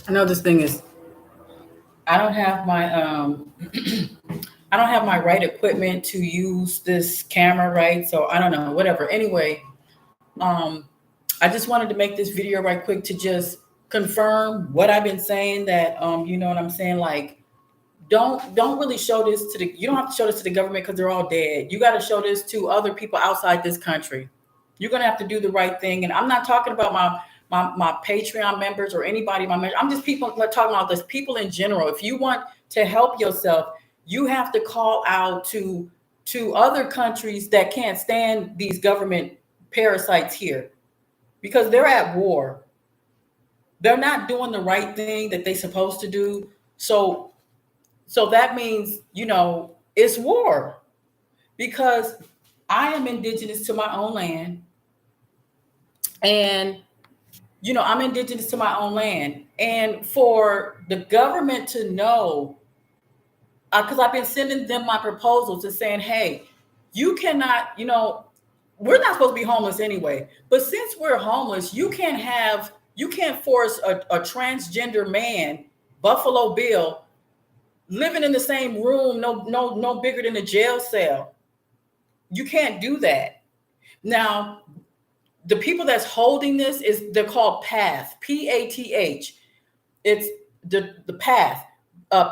I know this thing is. I don't have my I don't have my right equipment to use this camera, right? So I don't know, whatever. Anyway, um, I just wanted to make this video right quick to just confirm what I've been saying. That you know what I'm saying, like don't really show this to the. You don't have to show this to the government because they're all dead. You got to show this to other people outside this country. You're gonna have to do the right thing. And I'm not talking about my Patreon members or anybody. I'm just people talking about this people in general. If you want to help yourself, you have to call out to other countries that can't stand these government parasites here because they're at war. They're not doing the right thing that they're supposed to do. So that means, it's war because I am indigenous to my own land. And, I'm indigenous to my own land. And for the government to know, because I've been sending them my proposals and saying, hey, you cannot, we're not supposed to be homeless anyway. But since we're homeless, you can't force a transgender man, Buffalo Bill, living in the same room, no bigger than a jail cell. You can't do that. Now, the people that's holding this they're called PATH, PATH. It's the PATH,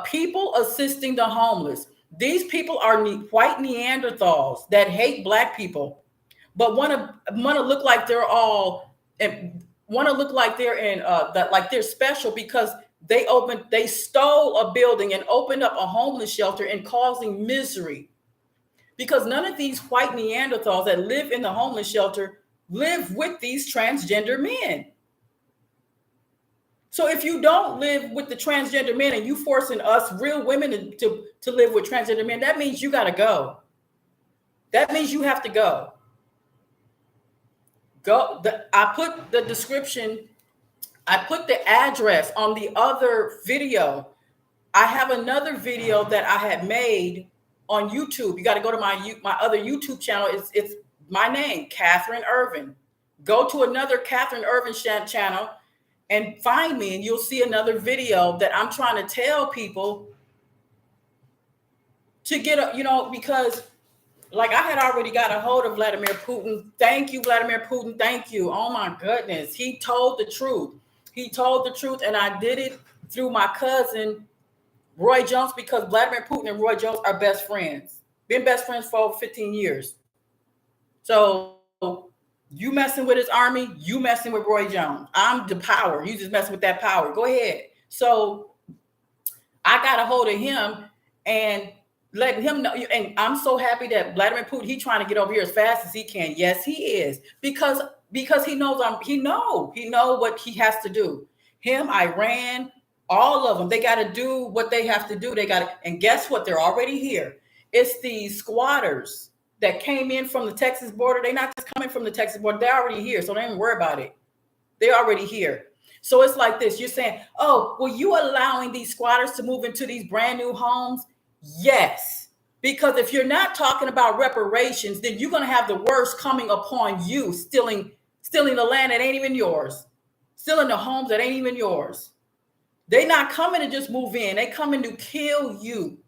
people assisting the homeless. These people are white Neanderthals that hate Black people, but want to look like they're all and want to look like they're in that like they're special because they stole a building and opened up a homeless shelter and causing misery. Because none of these white Neanderthals that live in the homeless shelter live with these transgender men. So if you don't live with the transgender men and you forcing us real women to live with transgender men, that means you got to go. That means you have to go. I put the description, I put the address on the other video. I have another video that I had made on YouTube. You got to go to my other YouTube channel. It's my name, Catherine Irvin. Go to another Catherine Irvin channel and find me, and you'll see another video that I'm trying to tell people to get because like I had already got a hold of Vladimir Putin. Thank you, Vladimir Putin. Thank you. Oh my goodness. He told the truth. He told the truth, and I did it through my cousin, Roy Jones, because Vladimir Putin and Roy Jones are best friends. Been best friends for over 15 years. So you messing with his army, you messing with Roy Jones. I'm the power. You just messing with that power. Go ahead. So I got a hold of him and letting him know. And I'm so happy that Vladimir Putin, he's trying to get over here as fast as he can. Yes, he is. Because he knows he know what he has to do. Him, Iran, all of them, they got to do what they have to do. And guess what? They're already here. It's these squatters that came in from the Texas border. They're not just coming from the Texas border. They're already here. So don't even worry about it. They're already here. So it's like this. You're saying, oh, well, you allowing these squatters to move into these brand new homes? Yes. Because if you're not talking about reparations, then you're going to have the worst coming upon you, stealing the land that ain't even yours, stealing the homes that ain't even yours. They're not coming to just move in. They coming to kill you.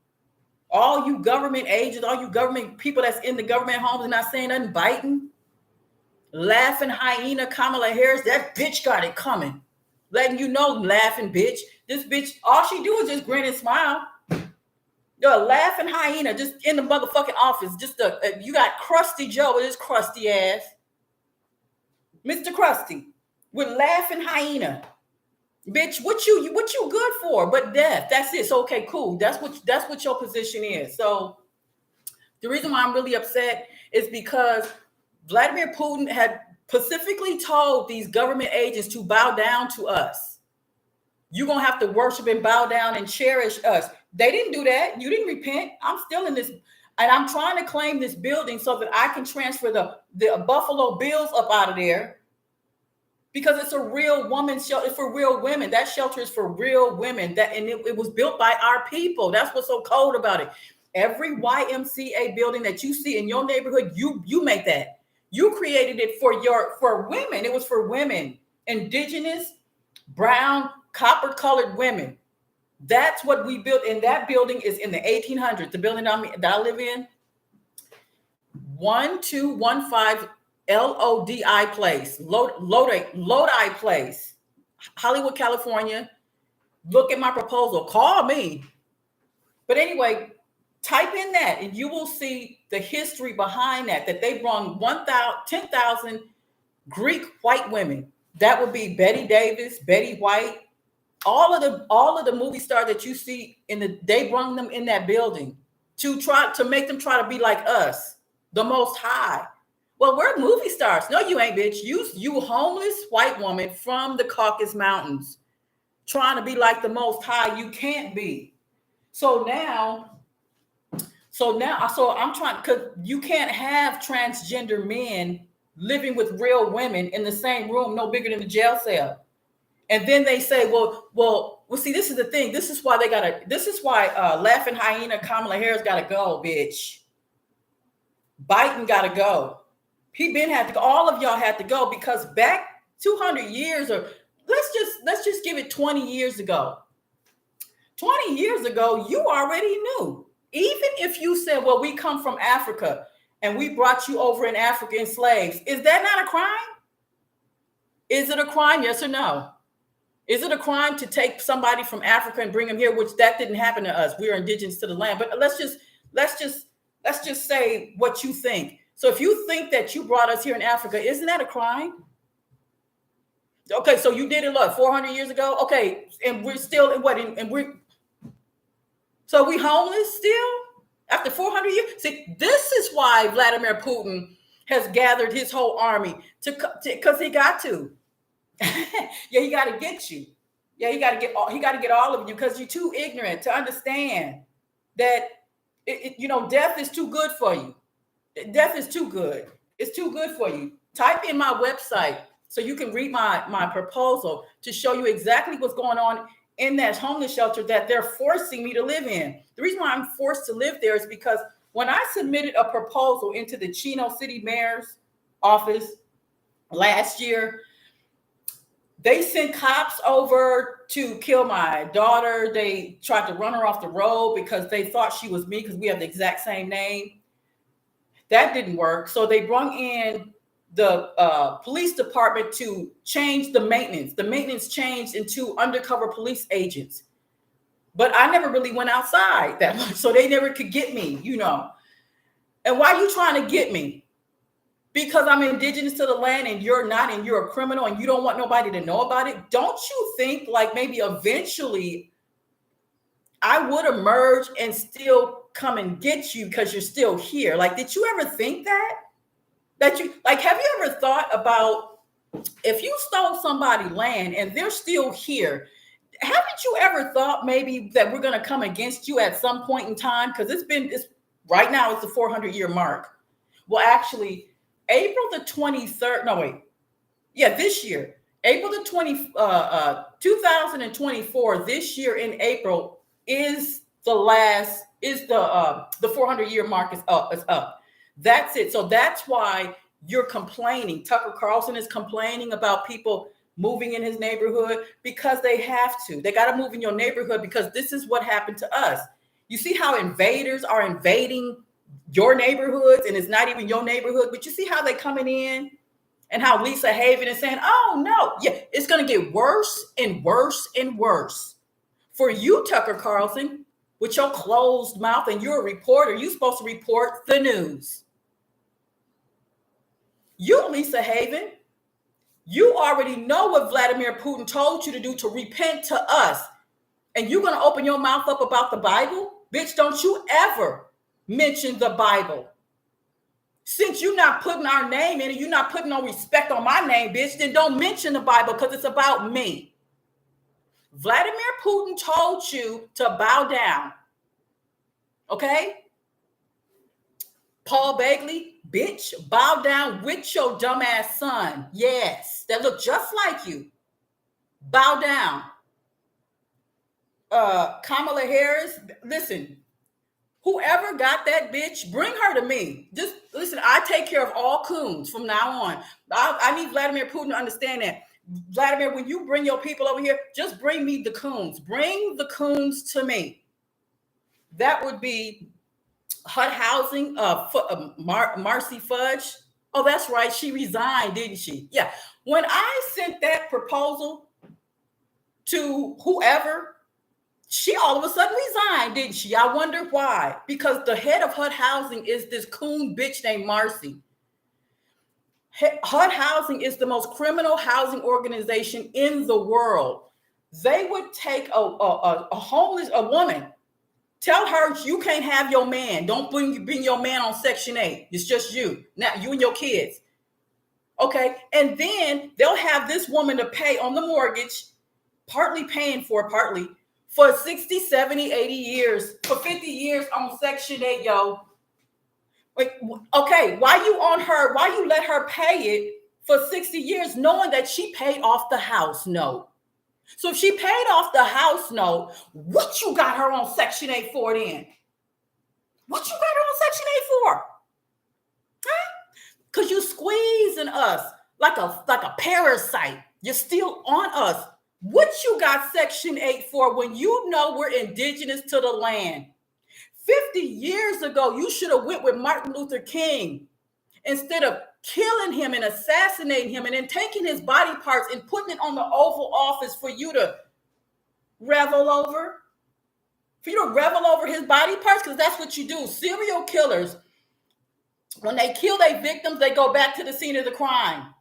All you government agents, all you government people that's in the government homes and not saying nothing, biting, laughing hyena, Kamala Harris, that bitch got it coming. Letting you know, laughing bitch. This bitch, all she do is just grin and smile. You're a laughing hyena just in the motherfucking office. You got Krusty Joe with his crusty ass. Mr. Krusty with laughing hyena. Bitch, what you good for? But death. That's it. So okay, cool. That's what your position is. So the reason why I'm really upset is because Vladimir Putin had specifically told these government agents to bow down to us. You're gonna have to worship and bow down and cherish us. They didn't do that. You didn't repent. I'm still in this, and I'm trying to claim this building so that I can transfer the Buffalo Bills up out of there. Because it's a real woman's shelter. It's for real women. That shelter is for real women. It was built by our people. That's what's so cold about it. Every YMCA building that you see in your neighborhood, you make that. You created it for women. It was for women, Indigenous, brown, copper-colored women. That's what we built. And that building is in the 1800s. The building that I live in, 1215 Lodi Place, Lodi Place, Hollywood, California. Look at my proposal. Call me. But anyway, type in that and you will see the history behind that they brought 10,000 Greek white women. That would be Betty Davis, Betty White, all of the movie stars that you see they brought them in that building to make them try to be like us, the Most High. Well, we're movie stars. No, you ain't, bitch. You homeless white woman from the Caucasus Mountains trying to be like the Most High. You can't be. So I'm trying, because you can't have transgender men living with real women in the same room, no bigger than a jail cell. And then they say, well, see, this is the thing. This is why Laughing Hyena Kamala Harris got to go, bitch. Biden got to go. He been had to go. All of y'all had to go because back 200 years, or let's just give it 20 years ago. 20 years ago, you already knew. Even if you said, well, we come from Africa and we brought you over in Africa in slaves, is that not a crime? Is it a crime? Yes or no? Is it a crime to take somebody from Africa and bring them here? Which that didn't happen to us. We are indigenous to the land. But let's just say what you think. So if you think that you brought us here in Africa, isn't that a crime? Okay, so you did it, 400 years ago? Okay, and we're still so we homeless still after 400 years? See, this is why Vladimir Putin has gathered his whole army because he got to. Yeah, he got to get you. Yeah, he got to get all of you because you're too ignorant to understand that death is too good for you. Death is too good. It's too good for you. Type in my website so you can read my proposal to show you exactly what's going on in that homeless shelter that they're forcing me to live in. The reason why I'm forced to live there is because when I submitted a proposal into the Chino City Mayor's office last year, they sent cops over to kill my daughter. They tried to run her off the road because they thought she was me because we have the exact same name. That didn't work. So they brought in the police department to change the maintenance. The maintenance changed into undercover police agents. But I never really went outside that much, so they never could get me, And why are you trying to get me? Because I'm indigenous to the land and you're not, and you're a criminal and you don't want nobody to know about it. Don't you think like maybe eventually I would emerge and still come and get you because you're still here? Like, did you ever think that? Have you ever thought about if you stole somebody's land and they're still here? Haven't you ever thought maybe that we're going to come against you at some point in time? Because it's right now it's the 400-year mark. Well, actually, April the 23rd. No, wait. Yeah, this year, April the 2024. This year in April is the 400-year mark is up. That's it. So that's why you're complaining. Tucker Carlson is complaining about people moving in his neighborhood because they have to. They got to move in your neighborhood because this is what happened to us. You see how invaders are invading your neighborhoods and it's not even your neighborhood, but you see how they coming in and how Lisa Haven is saying, oh no, yeah, it's going to get worse and worse and worse for you, Tucker Carlson, with your closed mouth, and you're a reporter. You're supposed to report the news. You, Lisa Haven, you already know what Vladimir Putin told you to do, to repent to us. And you're going to open your mouth up about the Bible? Bitch, don't you ever mention the Bible. Since you're not putting our name in it, you're not putting no respect on my name, bitch, then don't mention the Bible because it's about me. Vladimir Putin told you to bow down. Okay? Paul Begley, bitch, bow down with your dumbass son. Yes, that look just like you. Bow down. Kamala Harris, listen, whoever got that bitch, bring her to me. Just listen, I take care of all coons from now on. I need Vladimir Putin to understand that. Vladimir, when you bring your people over here, just bring me the coons. Bring the coons to me. That would be HUD housing, Marcy Fudge. Oh, that's right. She resigned, didn't she? Yeah. When I sent that proposal to whoever, she all of a sudden resigned, didn't she? I wonder why. Because the head of HUD housing is this coon bitch named Marcy. HUD housing is the most criminal housing organization in the world. They would take a homeless, a woman, tell her you can't have your man. Don't bring your man on Section 8. It's just you. Now, you and your kids. Okay. And then they'll have this woman to pay on the mortgage, partly 60, 70, 80 years, for 50 years on Section 8, yo. Like, okay, why you let her pay it for 60 years knowing that she paid off the house note? So if she paid off the house note, what you got her on Section 8 for then? What you got her on Section 8 for? Huh? Because you squeezing us like a parasite. You're still on us. What you got Section 8 for when you know we're indigenous to the land? 50 years ago, you should have went with Martin Luther King instead of killing him and assassinating him and then taking his body parts and putting it on the Oval Office for you to revel over. For you to revel over his body parts, because that's what you do. Serial killers, when they kill their victims, they go back to the scene of the crime.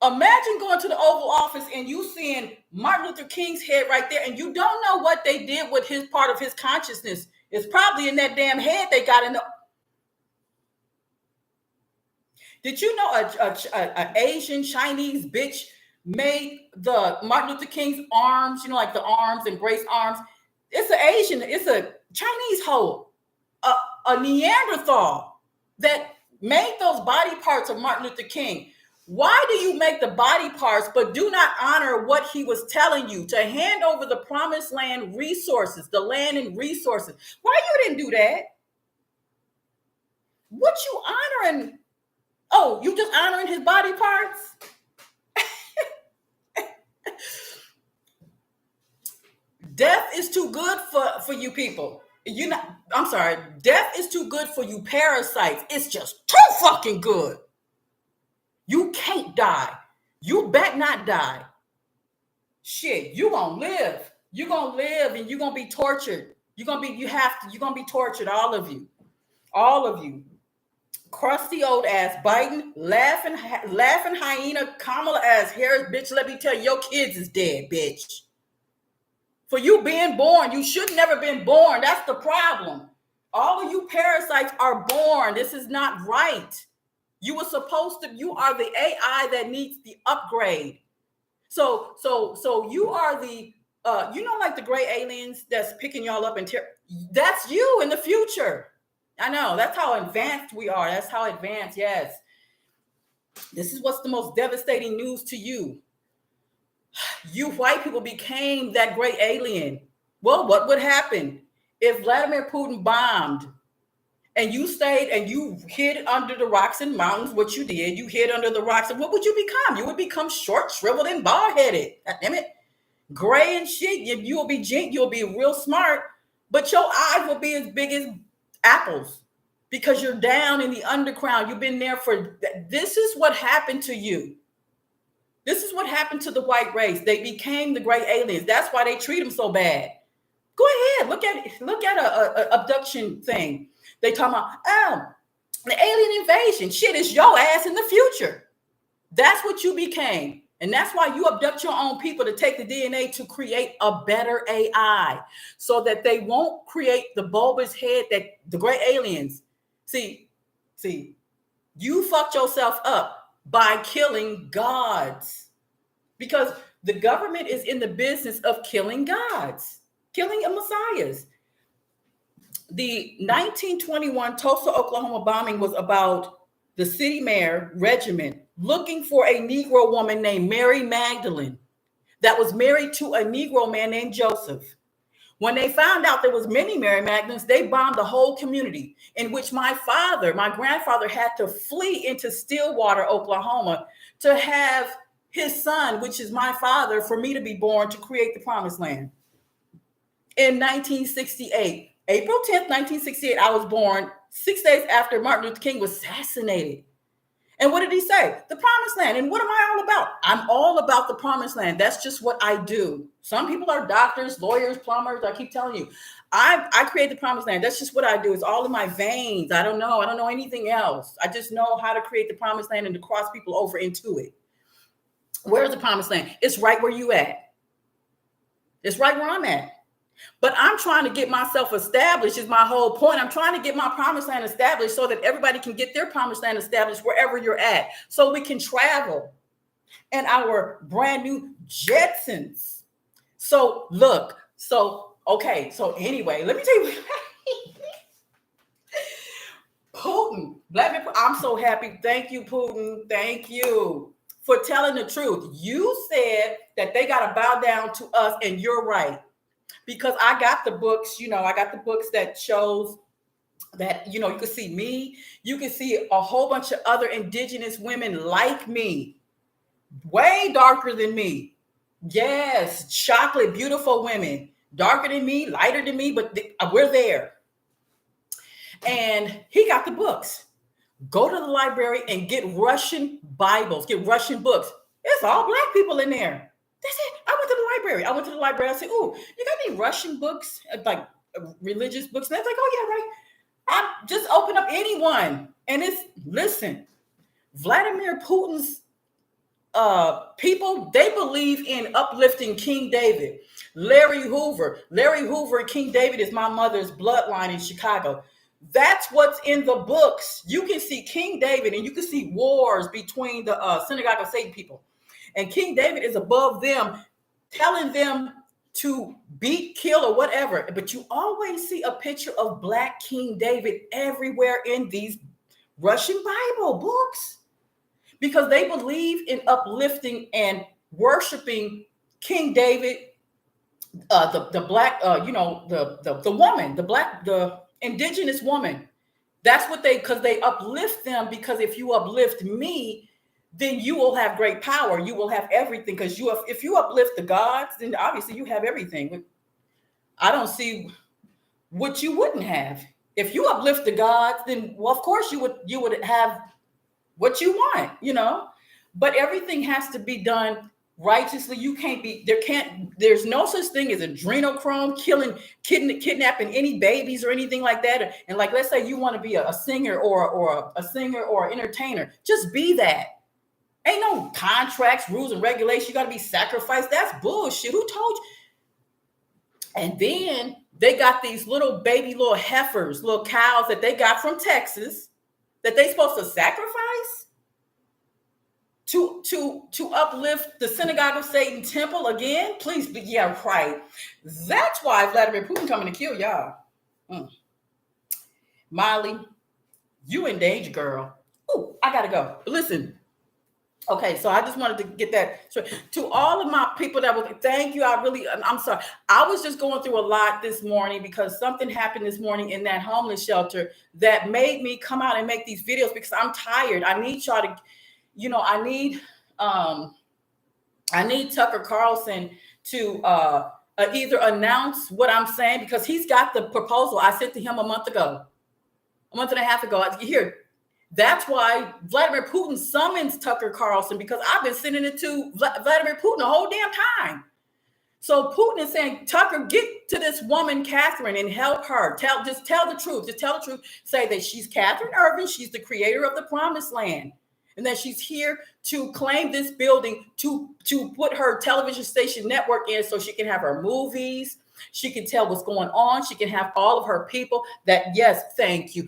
Imagine going to the Oval Office and you seeing Martin Luther King's head right there, and you don't know what they did with his part of his consciousness. It's probably in that damn head they got in the. Did you know a Asian Chinese bitch made the Martin Luther King's arms, you know, like the arms, embrace arms? It's a Chinese hoe, a Neanderthal that made those body parts of Martin Luther King. Why do you make the body parts but do not honor what he was telling you to hand over the promised land resources, the land and resources? Why you didn't do that? What you honoring? Oh, you just honoring his body parts? Death is too good for you people. I'm sorry. Death is too good for you parasites. It's just too fucking good. You can't die. You bet not die. Shit, you gonna live. You're gonna live and you're gonna be tortured. You're gonna be tortured, all of you. All of you. Crusty old ass Biden, laughing hyena, Kamala ass Harris, bitch. Let me tell you, your kids is dead, bitch. For you being born, you should never been born. That's the problem. All of you parasites are born. This is not right. You were supposed to. You are the AI that needs the upgrade. So you are the like the gray aliens that's picking y'all up and that's you in the future. I know, that's how advanced we are. That's how advanced, yes. This is what's the most devastating news to you. You white people became that great alien. Well, what would happen if Vladimir Putin bombed and you stayed and you hid under the rocks and mountains? What you did, you hid under the rocks, and what would you become? You would become short, shriveled, and bald-headed. God damn it. Gray and shit. You'll be real smart, but your eyes will be as big as apples because you're down in the underground. You've been there this is what happened to you. This is what happened to the white race. They became the great aliens. That's why they treat them so bad. Go ahead, look at a abduction thing. They talk about the alien invasion. Shit, is your ass in the future. That's what you became. And that's why you abduct your own people to take the DNA to create a better AI so that they won't create the bulbous head that the great aliens. See, you fucked yourself up by killing gods, because the government is in the business of killing gods, killing messiahs. The 1921 Tulsa, Oklahoma bombing was about the city mayor regiment looking for a Negro woman named Mary Magdalene that was married to a Negro man named Joseph. When they found out there was many Mary Magdalenes, they bombed the whole community, in which my grandfather had to flee into Stillwater, Oklahoma, to have his son, which is my father, for me to be born to create the promised land. In 1968, April 10th, 1968, I was born 6 days after Martin Luther King was assassinated. And what did he say? The promised land. And what am I all about? I'm all about the promised land. That's just what I do. Some people are doctors, lawyers, plumbers. I keep telling you, I create the promised land. That's just what I do. It's all in my veins. I don't know anything else. I just know how to create the promised land and to cross people over into it. Where's the promised land? It's right where you at. It's right where I'm at. But I'm trying to get myself established is my whole point. I'm trying to get my promised land established so that everybody can get their promised land established wherever you're at, so we can travel in our brand new Jetsons. So look, okay. So anyway, let me tell you, Putin, I'm so happy. Thank you, Putin. Thank you for telling the truth. You said that they got to bow down to us, and you're right. Because I got the books, I got the books that shows that, you can see me, you can see a whole bunch of other indigenous women like me, way darker than me. Yes, chocolate, beautiful women, darker than me, lighter than me, but we're there. And he got the books. Go to the library and get Russian Bibles, get Russian books. It's all Black people in there. That's it. I went to the library. I said, "Ooh, you got any Russian books, like religious books?" And they're like, "Oh yeah, right." I just open up anyone, and listen, Vladimir Putin's people, they believe in uplifting King David, Larry Hoover. Larry Hoover and King David is my mother's bloodline in Chicago. That's what's in the books. You can see King David, and you can see wars between the synagogue of Satan people. And King David is above them, telling them to beat, kill, or whatever. But you always see a picture of Black King David everywhere in these Russian Bible books, because they believe in uplifting and worshiping King David, the Black, the woman, the indigenous woman. That's what because they uplift them, because if you uplift me, then you will have great power. You will have everything, because if you uplift the gods, then obviously you have everything. I don't see what you wouldn't have. If you uplift the gods, then of course you would have what you want, But everything has to be done righteously. There's no such thing as adrenochrome, kidnapping any babies or anything like that. And like, let's say you want to be a singer or a singer or an entertainer, just be that. Ain't no contracts, rules, and regulations. You got to be sacrificed. That's bullshit. Who told you? And then they got these little heifers, little cows that they got from Texas that they supposed to sacrifice to uplift the synagogue of Satan temple again. Please be, yeah, right. That's why Vladimir Putin coming to kill y'all. Molly, you in danger, girl. Ooh, I gotta go. But listen. Okay, so I just wanted to get that straight. To all of my people thank you. I'm sorry. I was just going through a lot this morning because something happened this morning in that homeless shelter that made me come out and make these videos, because I'm tired. I need y'all to, I need Tucker Carlson to either announce what I'm saying, because he's got the proposal I sent to him a month and a half ago. Here. That's why Vladimir Putin summons Tucker Carlson, because I've been sending it to Vladimir Putin the whole damn time. So Putin is saying, Tucker, get to this woman, Catherine, and help her. Just tell the truth. Just tell the truth. Say that she's Catherine Irvin. She's the creator of the Promised Land, and that she's here to claim this building to put her television station network in, so she can have her movies. She can tell what's going on. She can have all of her people. Yes, thank you.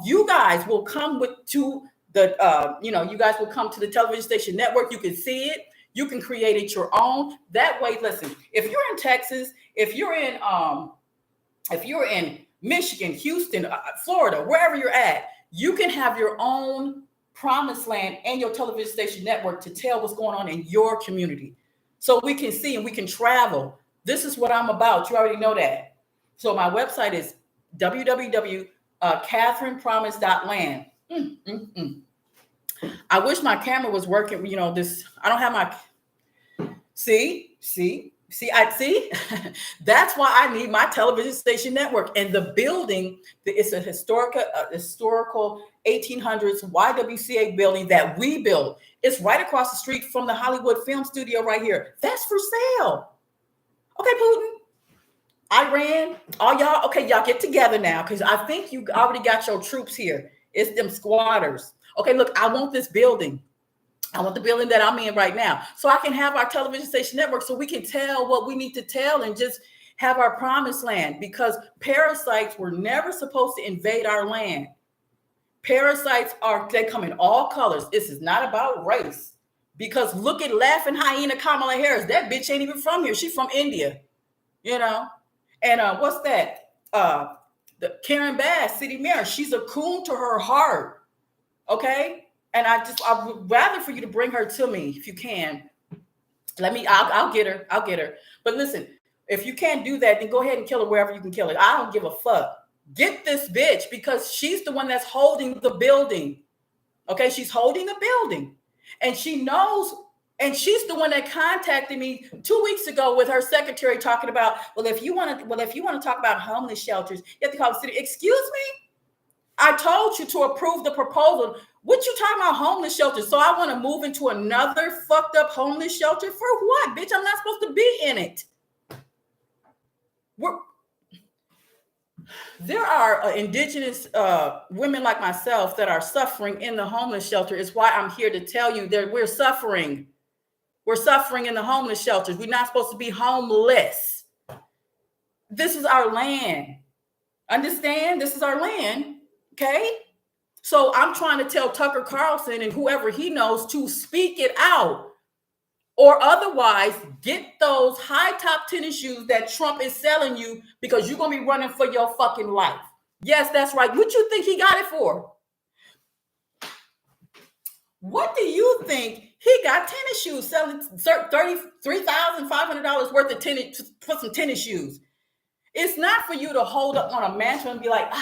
You guys will come you guys will come to the television station network. You can see it. You can create it your own. That way, listen, if you're in Texas, if you're in Michigan, Houston, Florida, wherever you're at, you can have your own Promised Land and your television station network to tell what's going on in your community. So we can see and we can travel. This is what I'm about. You already know that. So my website is catherinepromise.land. I wish my camera was working. I don't have I see. That's why I need my television station network. And the building, it's a historical 1800s YWCA building that we built. It's right across the street from the Hollywood Film Studio right here. That's for sale. Okay, Putin, Iran, all y'all, okay, y'all get together now, because I think you already got your troops here. It's them squatters. Okay, look, I want this building. I want the building that I'm in right now, so I can have our television station network, so we can tell what we need to tell and just have our promised land, because parasites were never supposed to invade our land. Parasites they come in all colors. This is not about race, because look at laughing hyena Kamala Harris. That bitch ain't even from here. She's from India, you know. And what's that? The Karen Bass, city mayor. She's a coon to her heart. Okay. And I would rather for you to bring her to me if you can. I'll get her. I'll get her. But listen, if you can't do that, then go ahead and kill her wherever you can kill her. I don't give a fuck. Get this bitch, because she's the one that's holding the building. Okay, she's holding the building. And she knows, and she's the one that contacted me 2 weeks ago with her secretary talking about, if you want to talk about homeless shelters, you have to call the city. Excuse me? I told you to approve the proposal. What you talking about homeless shelters? So I want to move into another fucked up homeless shelter for what, bitch? I'm not supposed to be in it. There are indigenous women like myself that are suffering in the homeless shelter. Is why I'm here to tell you that we're suffering. We're suffering in the homeless shelters. We're not supposed to be homeless. This is our land. Understand? This is our land. Okay? So I'm trying to tell Tucker Carlson and whoever he knows to speak it out, or otherwise get those high top tennis shoes that Trump is selling you, because you're going to be running for your fucking life. Yes, that's right. What you think he got it for? What do you think he got tennis shoes selling $33,500 worth of tennis for some tennis shoes? It's not for you to hold up on a mantle and be like,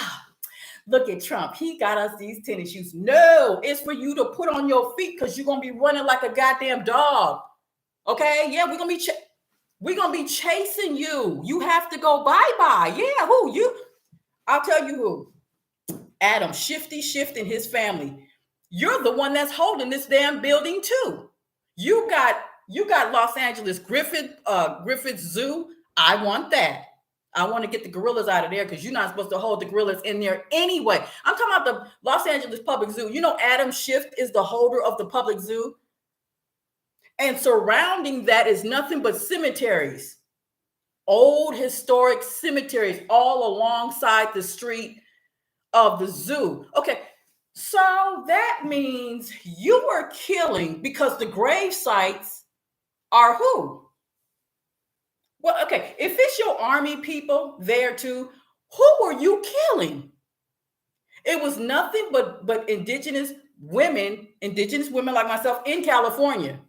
look at Trump. He got us these tennis shoes. No, it's for you to put on your feet, because you're going to be running like a goddamn dog. Okay? Yeah, we're going to be chasing you. You have to go bye-bye. Yeah, who? You? I'll tell you who. Adam Shifty Shift and his family. You're the one that's holding this damn building too. You got Los Angeles Griffith Zoo. I want that. I want to get the gorillas out of there, because you're not supposed to hold the gorillas in there anyway. I'm talking about the Los Angeles Public Zoo. You know, Adam Schiff is the holder of the public zoo. And surrounding that is nothing but cemeteries, old historic cemeteries all alongside the street of the zoo. Okay, so that means you were killing, because the grave sites are who? Well, okay, if it's your army people there too, who were you killing? It was nothing but indigenous women like myself in California.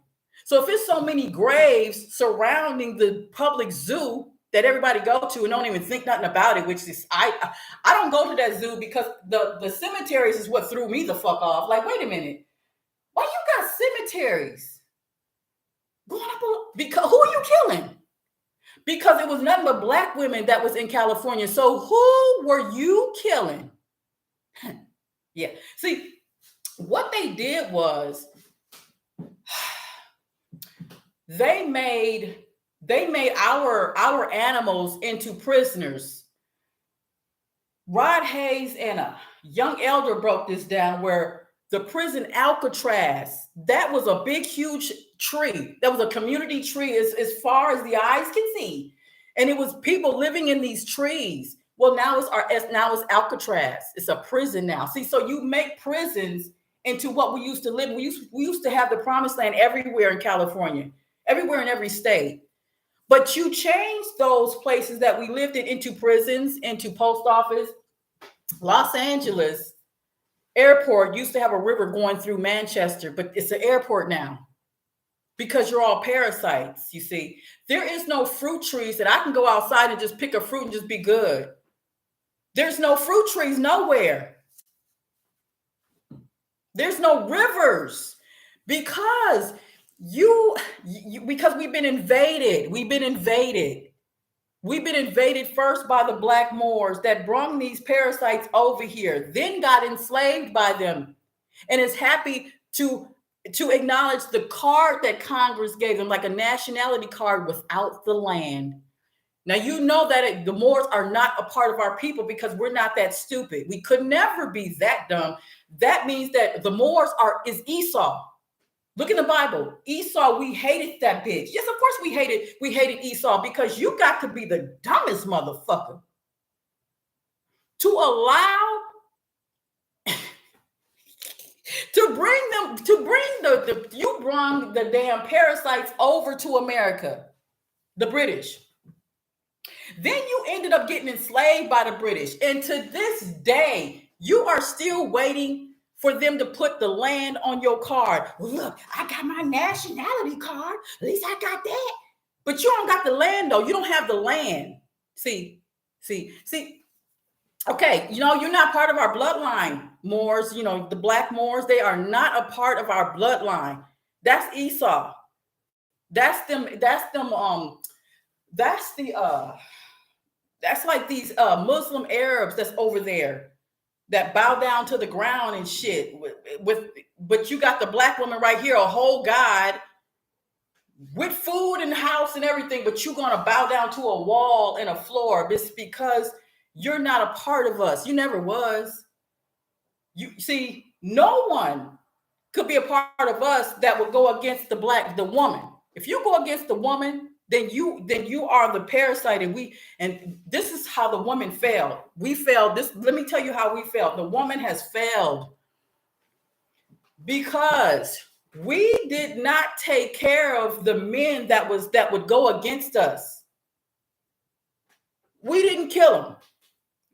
So if it's so many graves surrounding the public zoo that everybody go to and don't even think nothing about it, which is, I don't go to that zoo, because the cemeteries is what threw me the fuck off. Like, wait a minute, why you got cemeteries going up? Because who are you killing? Because it was nothing but Black women that was in California. So who were you killing? Yeah. See, what they did was they made our animals into prisoners. Rod Hayes and a young elder broke this down, where the prison Alcatraz, that was a big, huge tree. That was a community tree as far as the eyes can see. And it was people living in these trees. Well, now it's Alcatraz. It's a prison now. See, so you make prisons into what we used to live. We used to have the promised land everywhere in California, everywhere in every state. But you changed those places that we lived in into prisons, into post office. Los Angeles airport used to have a river going through Manchester, but it's an airport now, because you're all parasites. You see, there is no fruit trees that I can go outside and just pick a fruit and just be good. There's no fruit trees nowhere. There's no rivers, because Because we've been invaded. We've been invaded first by the Black Moors that brought these parasites over here, then got enslaved by them, and is happy to acknowledge the card that Congress gave them, like a nationality card without the land. Now you know that the Moors are not a part of our people because we're not that stupid. We could never be that dumb. That means that the Moors is Esau. Look in the Bible. Esau, we hated that bitch. Yes, of course we hated Esau because you got to be the dumbest motherfucker to allow you brought the damn parasites over to America, the British. Then you ended up getting enslaved by the British. And to this day, you are still waiting for them to put the land on your card. Look, I got my nationality card. At least I got that. But you don't got the land, though. You don't have the land. See. Okay, you're not part of our bloodline, Moors. The Black Moors, they are not a part of our bloodline. That's Esau. That's them. That's like these Muslim Arabs that's over there that bow down to the ground and shit. But you got the Black woman right here, a whole god with food and house and everything, but you're gonna bow down to a wall and a floor just because you're not a part of us. You never was. You see, no one could be a part of us that would go against the woman. If you go against the woman, then you are the parasite, and this is how the woman failed. We failed. Let me tell you how we failed. The woman has failed because we did not take care of the men that would go against us. We didn't kill them.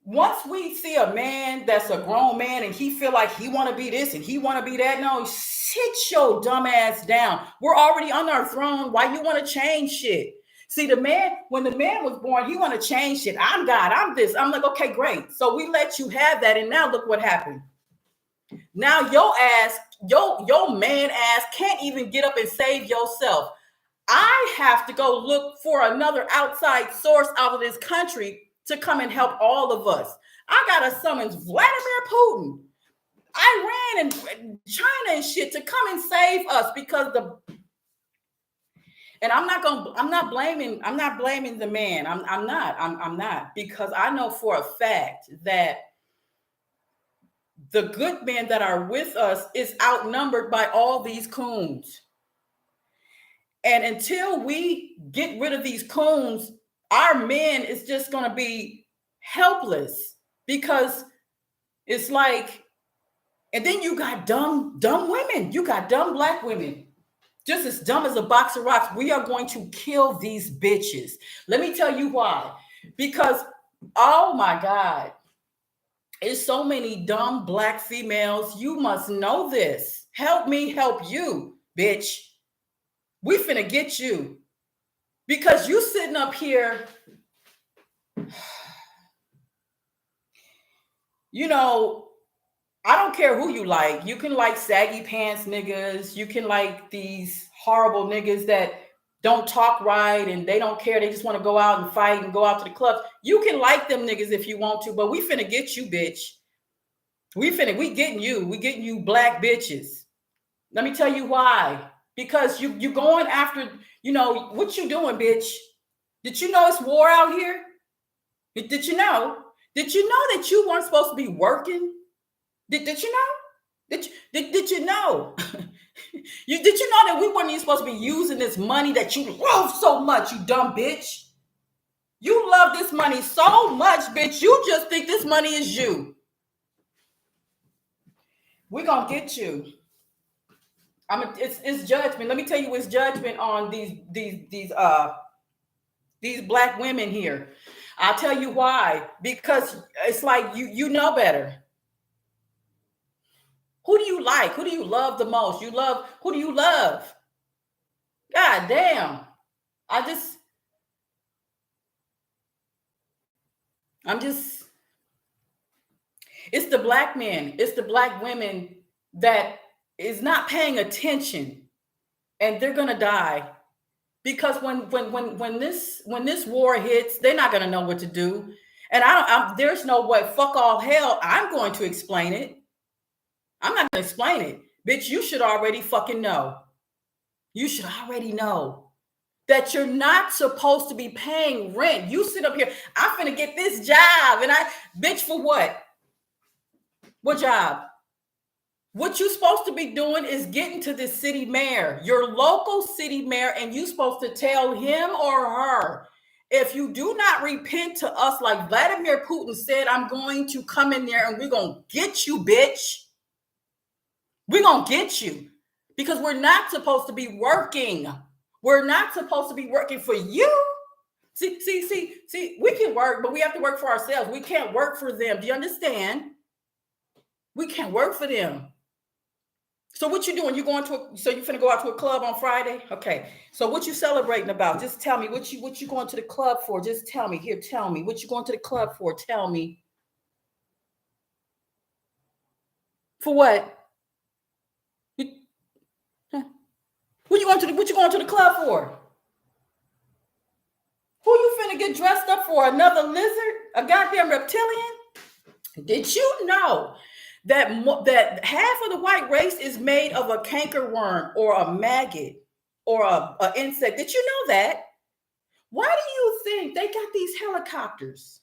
Once we see a man that's a grown man and he feel like he want to be this and he want to be that, no, sit your dumb ass down. We're already on our throne. Why you want to change shit? See, when the man was born, he want to change shit. I'm God. I'm this. I'm like, okay, great. So we let you have that, and now look what happened. Now your ass, your man ass can't even get up and save yourself. I have to go look for another outside source out of this country to come and help all of us. I gotta summon Vladimir Putin, Iran, and China and shit to come and save us because and I'm not blaming the man. I'm not because I know for a fact that the good men that are with us is outnumbered by all these coons. And until we get rid of these coons, our men is just going to be helpless because it's like, and then you got dumb women. You got dumb Black women, just as dumb as a box of rocks. We are going to kill these bitches. Let me tell you why. Because, oh my God, it's so many dumb Black females. You must know this. Help me help you, bitch. We finna get you. Because you sitting up here, I don't care who you like. You can like saggy pants niggas. You can like these horrible niggas that don't talk right and they don't care. They just want to go out and fight and go out to the clubs. You can like them niggas if you want to, but we finna get you, bitch. We getting you. We getting you Black bitches. Let me tell you why. Because you going after, what you doing, bitch? Did you know it's war out here? Did you know? Did you know that you weren't supposed to be working? Did you know? Did you know? Did you know that we weren't even supposed to be using this money that you love so much, you dumb bitch? You love this money so much, bitch. You just think this money is you. We're gonna get you. It's judgment. Let me tell you, it's judgment on these Black women here. I'll tell you why. Because it's like you know better. Who do you like? Who do you love the most? Who do you love? God damn. It's the Black men, it's the Black women that is not paying attention. and they're gonna die. Because when this war hits, they're not gonna know what to do. And there's no way, fuck all hell, I'm going to explain it. I'm not gonna explain it. Bitch, you should already fucking know. You should already know that you're not supposed to be paying rent. You sit up here, I'm finna get this job. And bitch, for what? What job? What you're supposed to be doing is getting to the city mayor, your local city mayor, and you're supposed to tell him or her, if you do not repent to us like Vladimir Putin said, I'm going to come in there and we're going to get you, bitch. We're going to get you because we're not supposed to be working. We're not supposed to be working for you. See, we can work, but we have to work for ourselves. We can't work for them. Do you understand? We can't work for them. So what you doing? You going to so you finna go out to a club on Friday? Okay. So what you celebrating about? Just tell me what you going to the club for. Just tell me. Here, tell me. What you going to the club for? Tell me. For what? What you going to the club for? Who you finna get dressed up for? Another lizard? A goddamn reptilian? Did you know that half of the white race is made of a cankerworm or a maggot or a insect? Did you know that? Why do you think they got these helicopters?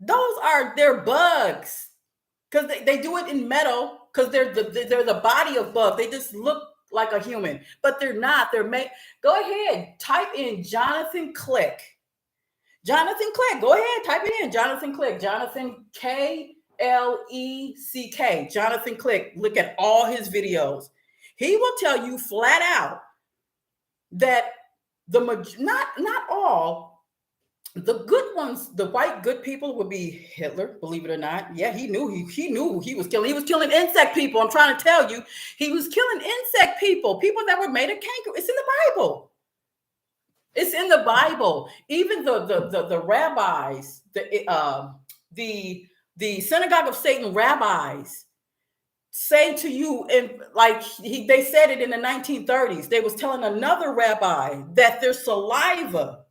They're bugs, because they do it in metal, because they're the body of bugs. They just look like a human, but they're not. They're made. Go ahead, type in Jonathan Click. Jonathan Click. Go ahead, type it in. Jonathan Click. Jonathan K. L-E-C-K, Jonathan Click. Look at all his videos. He will tell you flat out that not all, the good ones, the white good people would be Hitler, believe it or not. Yeah, he knew he was killing. He was killing insect people. I'm trying to tell you, he was killing insect people that were made of canker. It's in the Bible. It's in the Bible. Even the rabbis, the synagogue of Satan rabbis say to you, and they said it in the 1930s. They was telling another rabbi that their saliva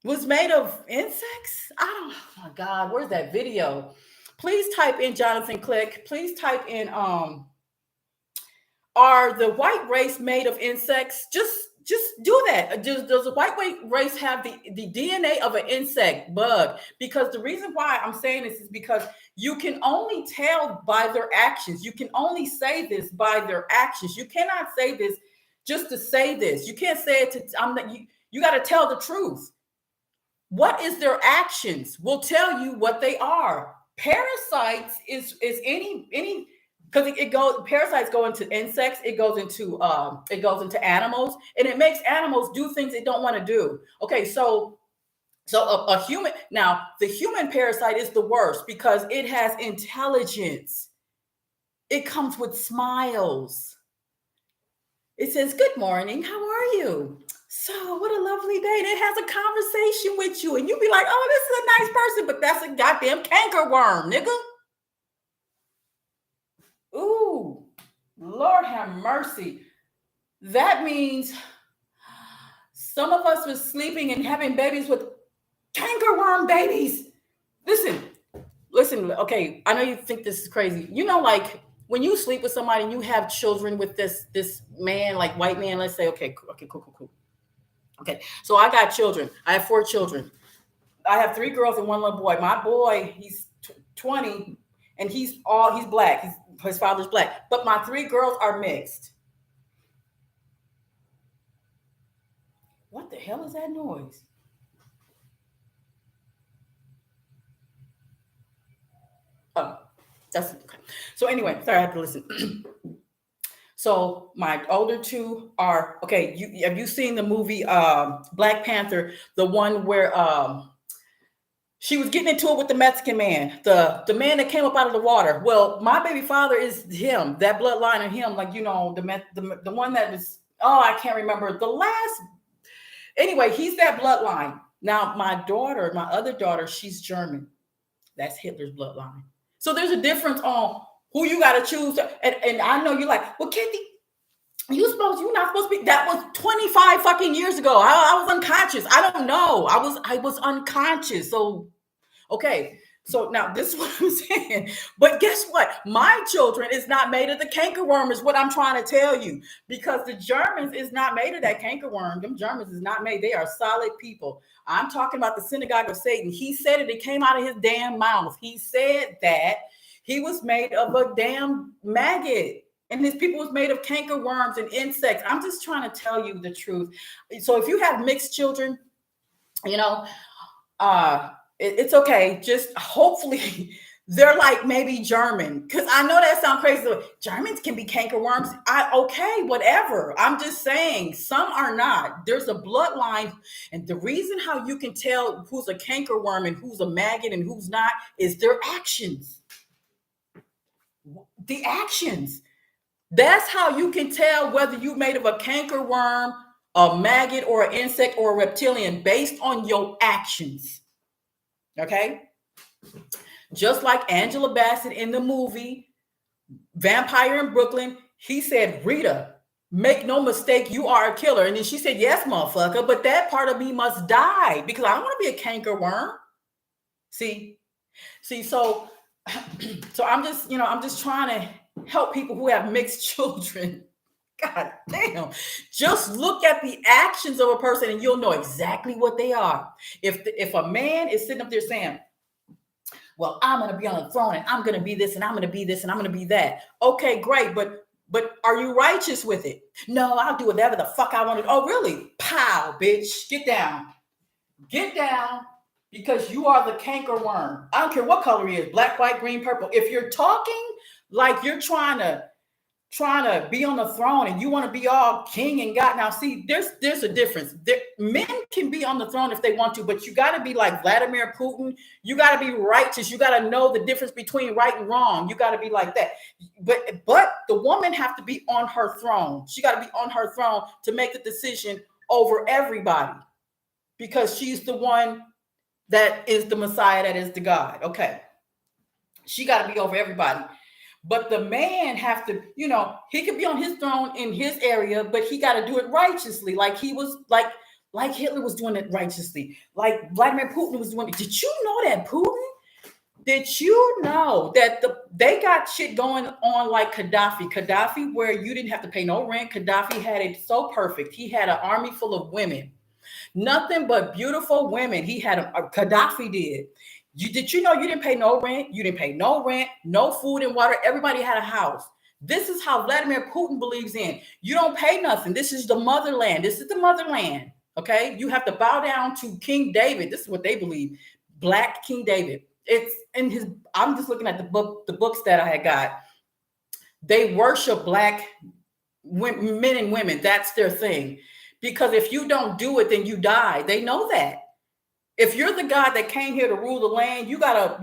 was made of insects. Oh my God, where's that video? Please type in Jonathan Click. Please type in are the white race made of insects? Just do that. Does the white race have the DNA of an insect bug? Because the reason why I'm saying this is because you can only tell by their actions. You can only say this by their actions. You cannot say this just to say this. You can't say it to, you got to tell the truth. What is their actions will tell you what they are. Parasites is any because parasites go into insects, it goes into animals, and it makes animals do things they don't want to do. Okay, so a human, now the human parasite is the worst because it has intelligence. It comes with smiles. It says, "Good morning, how are you? So what a lovely day." And it has a conversation with you, and you be like, "Oh, this is a nice person," but that's a goddamn cankerworm, nigga. Ooh, Lord have mercy. That means some of us was sleeping and having babies with cankerworm babies. Listen, okay, I know you think this is crazy. You know, like when you sleep with somebody and you have children with this man, like white man, let's say, okay, cool. Okay, so I got children. I have 4 children. I have 3 girls and 1 little boy. My boy, he's 20, and he's black. His father's black, but my 3 girls are mixed. What the hell is that noise? Oh, that's okay. So anyway, sorry, I have to listen. So my older 2 are okay. Have you seen the movie Black Panther? The one where she was getting into it with the Mexican man, the man that came up out of the water. Well, my baby father is him, that bloodline of him, like, you know, the one that was, oh, I can't remember the last. Anyway, he's that bloodline. Now, my other daughter, she's German. That's Hitler's bloodline. So there's a difference on who you got to choose. And I know you're like, well, Kathy, you're not supposed to be. That was 25 fucking years ago. I was unconscious. I don't know. I was unconscious. So, okay. So now this is what I'm saying. But guess what? My children is not made of the cankerworm is what I'm trying to tell you. Because the Germans is not made of that cankerworm. Them Germans is not made. They are solid people. I'm talking about the synagogue of Satan. He said it. It came out of his damn mouth. He said that he was made of a damn maggot. And his people was made of cankerworms and insects. I'm just trying to tell you the truth. So if you have mixed children, you know, it's okay. Just hopefully they're like maybe German. Because I know that sounds crazy. Germans can be cankerworms. Okay, whatever. I'm just saying some are not. There's a bloodline. And the reason how you can tell who's a cankerworm and who's a maggot and who's not is their actions. The actions. That's how you can tell whether you're made of a cankerworm, a maggot, or an insect, or a reptilian based on your actions. Okay? Just like Angela Bassett in the movie Vampire in Brooklyn, he said, Rita, make no mistake, you are a killer. And then she said, yes, motherfucker, but that part of me must die because I don't want to be a cankerworm. See, so I'm just trying to help people who have mixed children. God damn. Just look at the actions of a person and you'll know exactly what they are. If a man is sitting up there saying, well, I'm going to be on the throne and I'm going to be this and I'm going to be this and I'm going to be that. Okay, great. But are you righteous with it? No, I'll do whatever the fuck I want to. Oh, really? Pow, bitch. Get down. Get down. Because you are the cankerworm. I don't care what color he is, black, white, green, purple. If you're talking like you're trying to be on the throne and you want to be all king and God. Now, see, there's a difference. Men can be on the throne if they want to, but you got to be like Vladimir Putin. You got to be righteous. You got to know the difference between right and wrong. You got to be like that. But the woman have to be on her throne. She got to be on her throne to make the decision over everybody because she's the one that is the Messiah, that is the God. Okay. She got to be over everybody. But the man have to, he could be on his throne in his area, but he got to do it righteously. Like he was like Hitler was doing it righteously. Like Vladimir Putin was doing it. Did you know that Putin? Did you know that they got shit going on like Gaddafi, where you didn't have to pay no rent. Gaddafi had it so perfect. He had an army full of women. Nothing but beautiful women. He had Gaddafi did. Did you know you didn't pay no rent? You didn't pay no rent, no food and water. Everybody had a house. This is how Vladimir Putin believes in. You don't pay nothing. This is the motherland. This is the motherland. Okay. You have to bow down to King David. This is what they believe. Black King David. It's in his, I'm just looking at the books that I had got. They worship black men and women. That's their thing. Because if you don't do it, then you die. They know that. If you're the God that came here to rule the land, you gotta,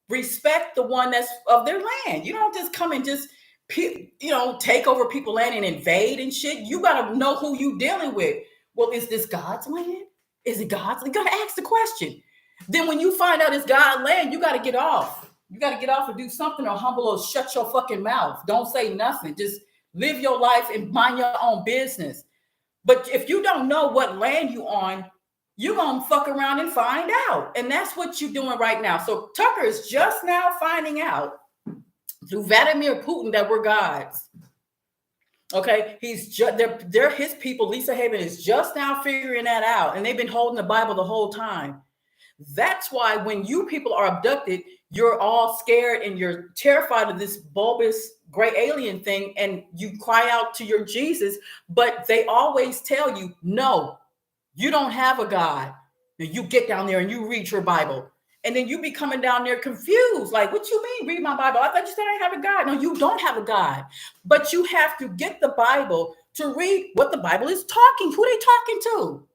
respect the one that's of their land. You don't just come and just, take over people's land and invade and shit. You gotta know who you dealing with. Well, is this God's land? Is it God's? You gotta ask the question. Then when you find out it's God's land, you gotta get off. You gotta get off and do something or humble or shut your fucking mouth. Don't say nothing. Just live your life and mind your own business. But if you don't know what land you on, you're going to fuck around and find out. And that's what you're doing right now. So Tucker is just now finding out through Vladimir Putin that we're gods. Okay. They're his people. Lisa Haven is just now figuring that out. And they've been holding the Bible the whole time. That's why when you people are abducted, you're all scared and you're terrified of this bulbous gray alien thing. And you cry out to your Jesus, but they always tell you, no, you don't have a God. And you get down there and you read your Bible. And then you be coming down there confused. Like, what you mean, read my Bible? I thought you said I have a God. No, you don't have a God. But you have to get the Bible to read what the Bible is talking. Who they talking to?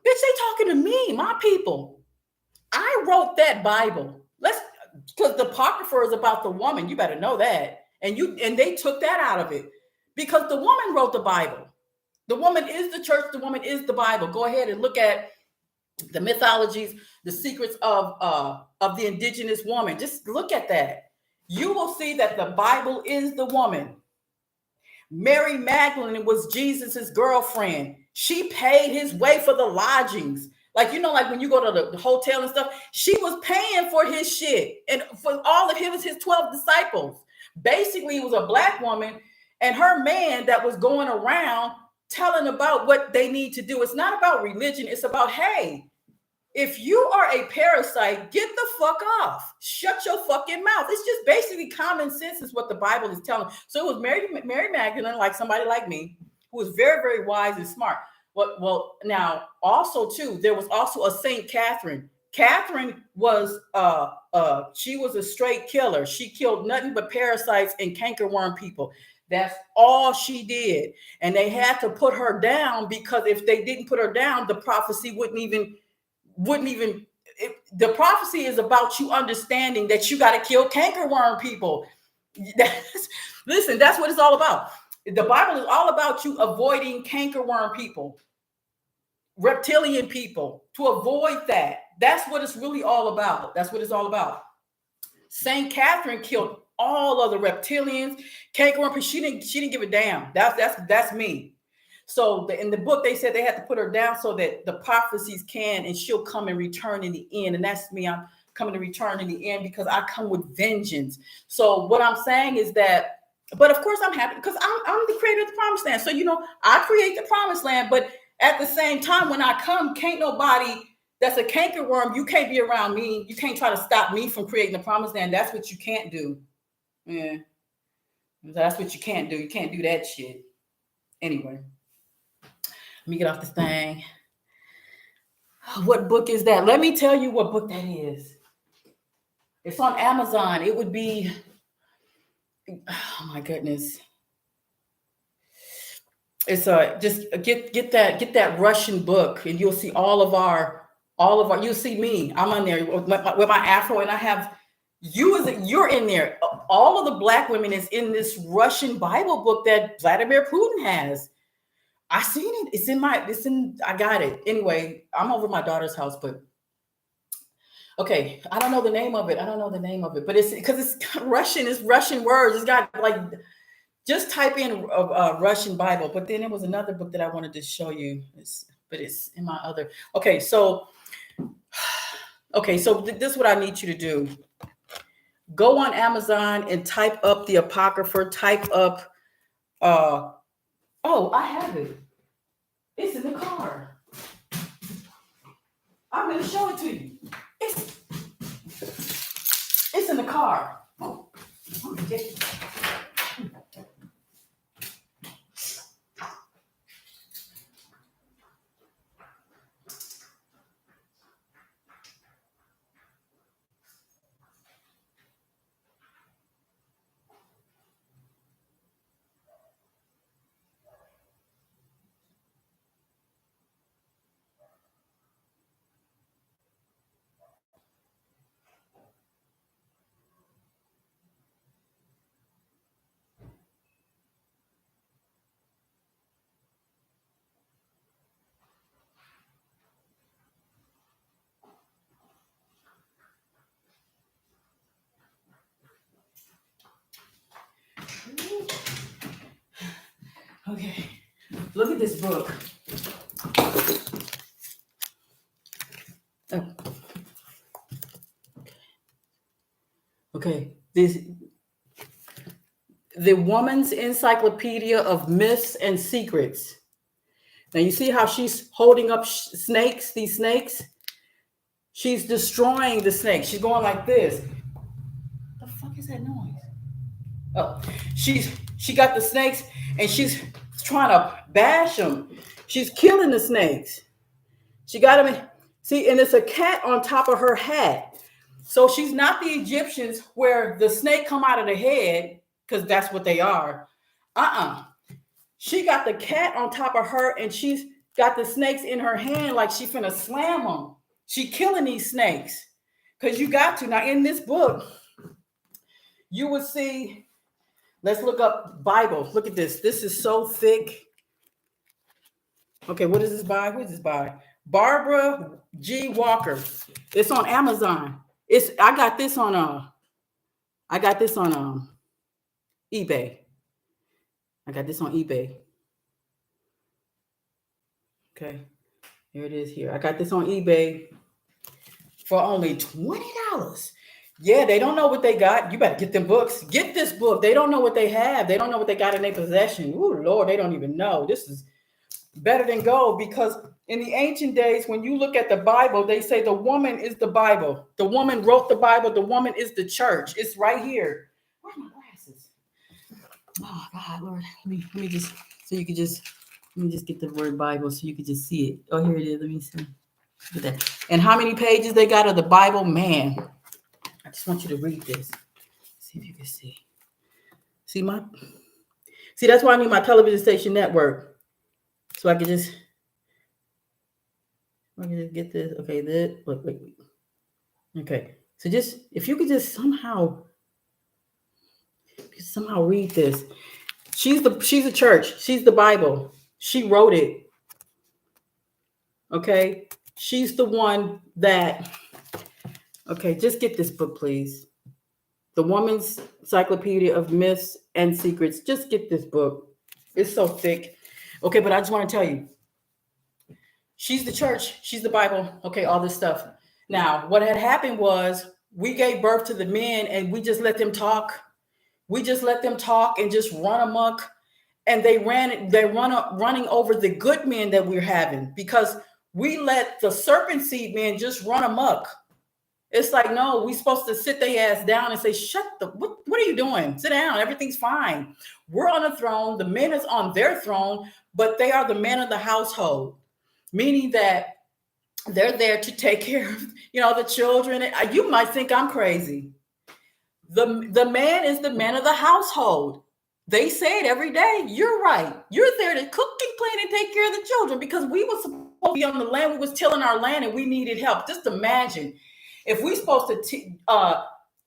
Bitch, they talking to me, my people. I wrote that Bible. Because the Apocrypha is about the woman. You better know that. And they took that out of it. Because the woman wrote the Bible. The woman is the church. The woman is the Bible. Go ahead and look at the mythologies, the secrets of the indigenous woman. Just look at that. you will see that the Bible is the woman. Mary Magdalene was Jesus's girlfriend. She paid his way for the lodgings. Like, like when you go to the hotel and stuff, she was paying for his shit and for all of his 12 disciples. Basically, it was a black woman and her man that was going around telling about what they need to do. It's not about religion. It's about, hey, if you are a parasite, get the fuck off. Shut your fucking mouth. It's just basically common sense is what the Bible is telling. So it was Mary Magdalene, like somebody like me, who was very, very wise and smart. Well, now also too, there was also a Saint Catherine. Catherine was she was a straight killer. She killed nothing but parasites and cankerworm people. That's all she did. And they had to put her down because if they didn't put her down, the prophecy wouldn't even the prophecy is about you understanding that you got to kill cankerworm people. Listen, that's what it's all about. The Bible is all about you avoiding cankerworm people, reptilian people, to avoid that. That's what it's really all about. That's what it's all about. Saint Catherine killed all of the reptilians, cankerworm people. She didn't give a damn. That's me. So in the book, they said they had to put her down so that the prophecies can, and she'll come and return in the end. And that's me. I'm coming to return in the end because I come with vengeance. So what I'm saying is that, but of course I'm happy because I'm the creator of the promised land. So, I create the promised land, but at the same time, when I come, can't nobody that's a cankerworm, you can't be around me. You can't try to stop me from creating the promised land. That's what you can't do. Yeah. That's what you can't do. You can't do that shit. Anyway. Let me get off this thing. What book is that? Let me tell you what book that is. It's on Amazon. It would be, oh my goodness. It's just get that Russian book, and you'll see all of our. You'll see me. I'm on there with my afro, and I have you're in there. All of the black women is in this Russian Bible book that Vladimir Putin has. I seen it. I got it. Anyway, I'm over at my daughter's house, but okay. I don't know the name of it. But it's because it's Russian. It's Russian words. It's got just type in Russian Bible. But then there was another book that I wanted to show you. But it's in my other. Okay. So this is what I need you to do. Go on Amazon and type up the Apocrypha. Type up, oh, I have it. It's in the car. I'm going to show it to you. It's in the car. Oh, okay. Okay, look at this book. Oh. Okay, the Woman's Encyclopedia of Myths and Secrets. Now you see how she's holding up snakes, these snakes? She's destroying the snakes. She's going like this. What the fuck is that noise? Oh, she got the snakes and she's trying to bash them. She's killing the snakes. She got them. See, and it's a cat on top of her hat. So she's not the Egyptians where the snake come out of the head, because that's what they are. She got the cat on top of her and she's got the snakes in her hand like she finna slam them. She killing these snakes because you got to. Now in this book, you will see, let's look up Bible. Look at this. This is so thick. Okay, what is this by? Who is this by? Barbara G. Walker. It's on Amazon. I got this on I got this on eBay. I got this on eBay. Okay, here it is here. I got this on eBay for only $20. Yeah, they don't know what they got. You better get them books. Get this book. They don't know what they have. They don't know what they got in their possession. Ooh, Lord, they don't even know. This is better than gold, because in the ancient days, when you look at the Bible, they say the woman is the Bible. The woman wrote the Bible. The woman is the church. It's right here. Where's my glasses? Oh God, Lord, let me just, so you could just, let me just get the word Bible so you could just see it. Oh, here it is. Let me see. Look at that. And how many pages they got of the Bible? Man, I just want you to read this. See if you can see. See, that's why I need my television station network. So I can just get this. Okay, wait. Okay. So just, if you could just somehow read this. She's a church. She's the Bible. She wrote it. Okay. She's the one that, okay, just get this book, please. The Woman's Encyclopedia of Myths and Secrets. Just get this book. It's so thick. Okay, but I just want to tell you, she's the church. She's the Bible. Okay, all this stuff. Now, what had happened was we gave birth to the men and we just let them talk. We just let them talk and just run amok. And running over the good men that we're having, because we let the serpent seed men just run amok. It's like, no, we're supposed to sit their ass down and say, what are you doing? Sit down. Everything's fine. We're on a throne. The men is on their throne, but they are the men of the household, meaning that they're there to take care of, the children. You might think I'm crazy. The man is the man of the household. They say it every day. You're right. You're there to cook and clean and take care of the children, because we were supposed to be on the land. We was tilling our land and we needed help. Just imagine if we're supposed to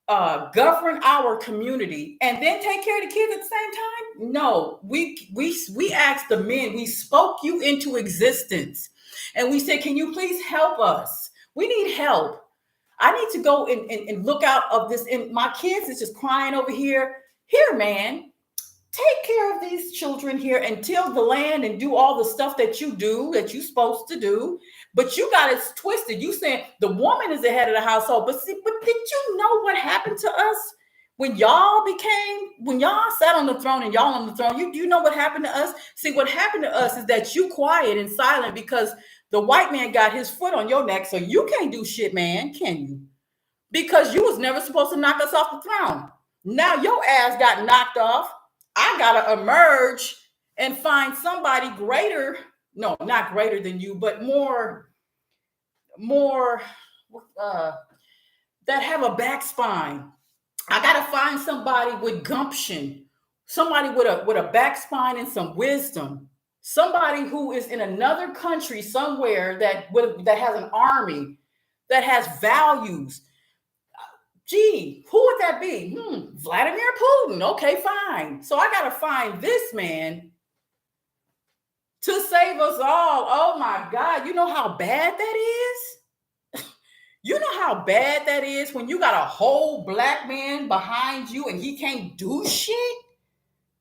govern our community and then take care of the kids at the same time. No, we asked the men. We spoke you into existence, and we said, "Can you please help us? We need help. I need to go and look out of this. And my kids is just crying over here. Here, man. Take care of these children here and till the land and do all the stuff that you're supposed to do. But you got it twisted. You saying the woman is the head of the household. But did you know what happened to us when y'all sat on the throne and y'all on the throne? You know what happened to us? See, what happened to us is that you quiet and silent because the white man got his foot on your neck. So you can't do shit, man, can you? Because you was never supposed to knock us off the throne. Now your ass got knocked off. I gotta emerge and find somebody greater. No, not greater than you, but more that have a back spine. I gotta find somebody with gumption, somebody with a back spine and some wisdom, somebody who is in another country somewhere that has an army, that has values. Gee, who would that be? Vladimir Putin. Okay, fine. So I got to find this man to save us all. Oh my God. You know how bad that is? You know how bad that is when you got a whole black man behind you and he can't do shit?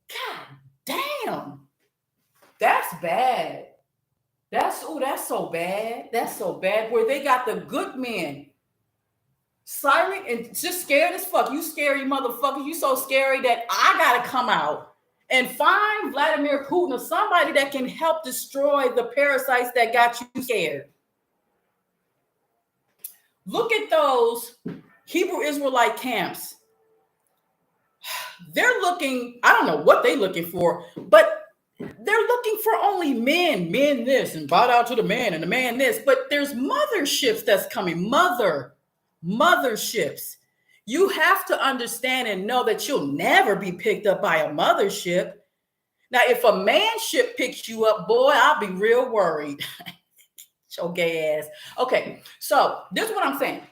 God damn. That's bad. That's so bad. That's so bad. Where they got the good men silent and just scared as fuck. You scary motherfucker. You so scary that I gotta come out and find Vladimir Putin or somebody that can help destroy the parasites that got you scared. Look at those Hebrew Israelite camps. They're looking, I don't know what they're looking for, but they're looking for only men this, and bow down to the man and the man this. But there's motherships that's coming. Motherships. You have to understand and know that you'll never be picked up by a mothership. Now, if a man ship picks you up, boy, I'll be real worried. Your gay ass. Okay, so this is what I'm saying.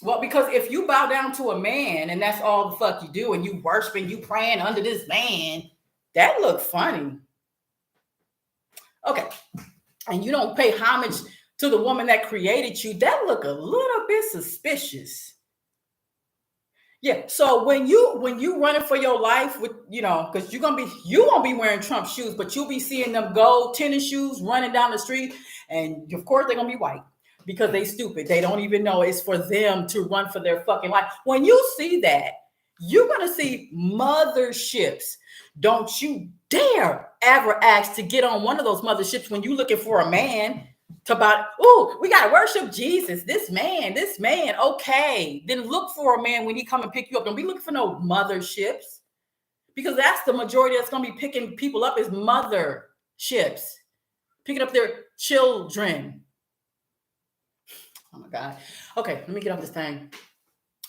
Well, because if you bow down to a man and that's all the fuck you do, and you worshiping, you praying under this man, that look funny. Okay, and you don't pay homage to the woman that created you, that look a little bit suspicious. Yeah. So when you running for your life with, because you won't be wearing Trump shoes, but you'll be seeing them gold tennis shoes running down the street, and of course they're gonna be white because they stupid. They don't even know it's for them to run for their fucking life. When you see that, you're gonna see motherships. Don't you dare ever ask to get on one of those motherships when you're looking for a man. We gotta worship Jesus. This man. Okay, then look for a man when he come and pick you up. Don't be looking for no motherships, because that's the majority that's gonna be picking people up is motherships, picking up their children. Oh my God. Okay, let me get off this thing.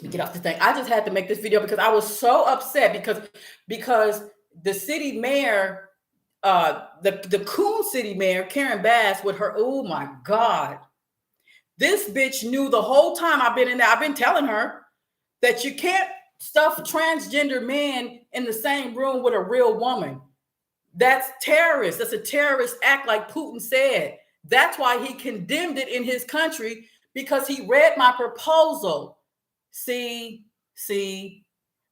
I just had to make this video because I was so upset because the city mayor, the coon city mayor, Karen Bass, with her, oh my God. This bitch knew the whole time I've been in there. I've been telling her that you can't stuff transgender men in the same room with a real woman. That's terrorist. That's a terrorist act, like Putin said. That's why he condemned it in his country, because he read my proposal. See,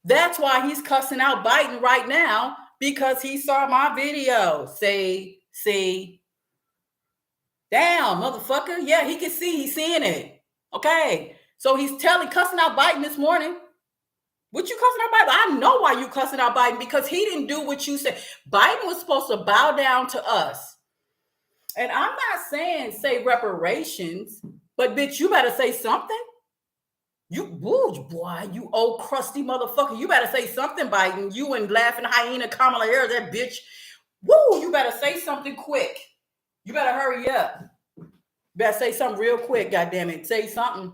that's why he's cussing out Biden right now, because he saw my video. See. Damn, motherfucker. Yeah, he can see. He's seeing it. Okay. So he's cussing out Biden this morning. What you cussing out Biden? I know why you cussing out Biden, because he didn't do what you said. Biden was supposed to bow down to us. And I'm not saying say reparations, but bitch, you better say something. You old crusty motherfucker. You better say something, Biden. You and laughing hyena Kamala Harris, that bitch. Woo, you better say something quick. You better hurry up. You better say something real quick, goddammit. Say something.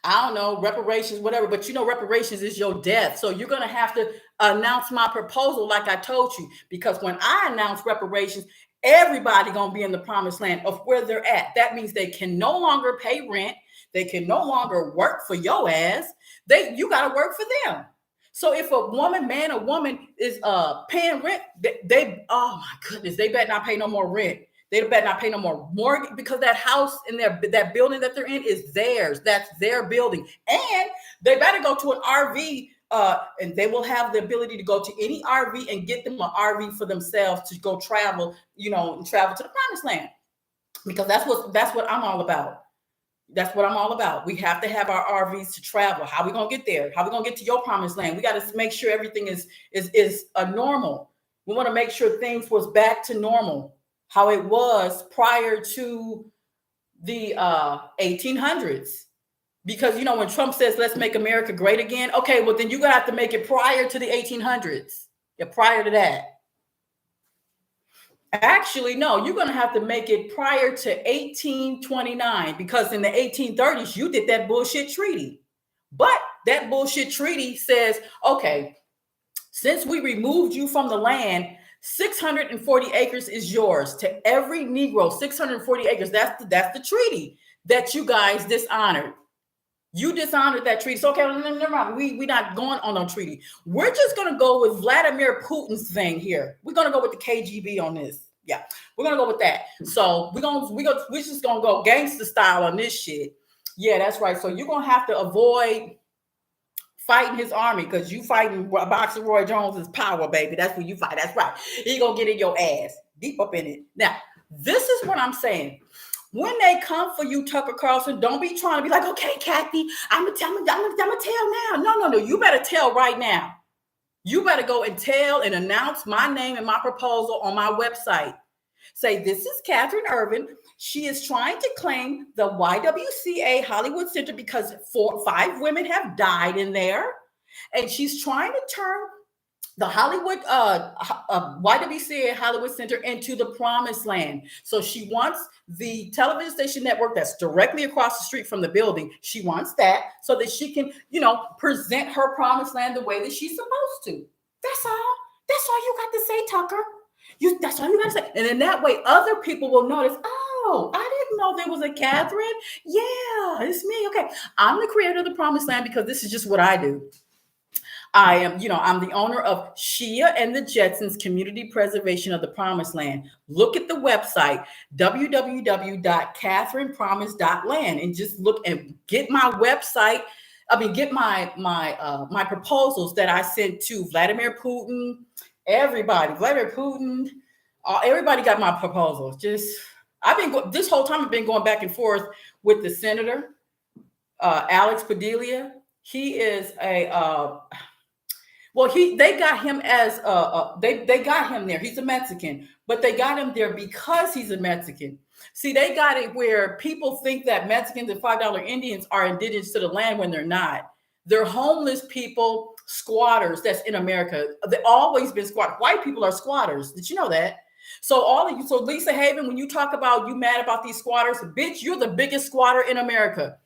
I don't know, reparations, whatever. But reparations is your death. So you're going to have to announce my proposal like I told you. Because when I announce reparations, everybody going to be in the promised land of where they're at. That means they can no longer pay rent. They can no longer work for your ass. You got to work for them. So if a man or woman is paying rent, they oh my goodness, they better not pay no more rent. They better not pay no more mortgage, because that house in that building that they're in is theirs. That's their building. And they better go to an RV, and they will have the ability to go to any RV and get them an RV for themselves to go travel, and travel to the promised land. Because that's what I'm all about. That's what I'm all about. We have to have our RVs to travel. How are we going to get there? How are we going to get to your promised land? We got to make sure everything is normal. We want to make sure things was back to normal, how it was prior to the 1800s. Because, when Trump says, let's make America great again. Okay, well, then you're going to have to make it prior to the 1800s. Yeah, prior to that. Actually, no, you're going to have to make it prior to 1829, because in the 1830s, you did that bullshit treaty. But that bullshit treaty says, okay, since we removed you from the land, 640 acres is yours. To every Negro, 640 acres. That's the treaty that you guys dishonored. You dishonored that treaty. So, okay, never mind. We're not going on no treaty. We're just going to go with Vladimir Putin's thing here. We're going to go with the KGB on this. Yeah, we're going to go with that. So we're just going to go gangster style on this shit. Yeah, that's right. So you're going to have to avoid fighting his army, because you fighting Boxer Roy Jones's power, baby. That's what you fight. That's right. He going to get in your ass, deep up in it. Now, this is what I'm saying. When they come for you, Tucker Carlson, don't be trying to be like, okay, Kathy, I'm gonna tell now. No. You better tell right now. You better go and tell and announce my name and my proposal on my website. Say, this is Catherine Irvin. She is trying to claim the YWCA Hollywood Center because 5 women have died in there. And she's trying to turn the Hollywood, YWCA Hollywood Center into the promised land. So she wants the television station network that's directly across the street from the building. She wants that so that she can, present her promised land the way that she's supposed to. That's all. That's all you got to say, Tucker. That's all you got to say. And in that way, other people will notice, oh, I didn't know there was a Catherine. Yeah, it's me. Okay. I'm the creator of the promised land because this is just what I do. I am, I'm the owner of Shia and the Jetsons Community Preservation of the Promised Land. Look at the website, www.catherinepromise.land, and just look and get my website get my proposals that I sent to Vladimir Putin, everybody, Vladimir Putin, everybody got my proposals. This whole time I've been going back and forth with the senator, Alex Padilla. He is they got him as they got him there. He's a Mexican, but they got him there because he's a Mexican. See, they got it where people think that Mexicans and $5 Indians are indigenous to the land when they're not. They're homeless people, squatters that's in America. They've always been squatters. White people are squatters. Did you know that? So all of you, so Lisa Haven, when you talk about you mad about these squatters, bitch, you're the biggest squatter in America.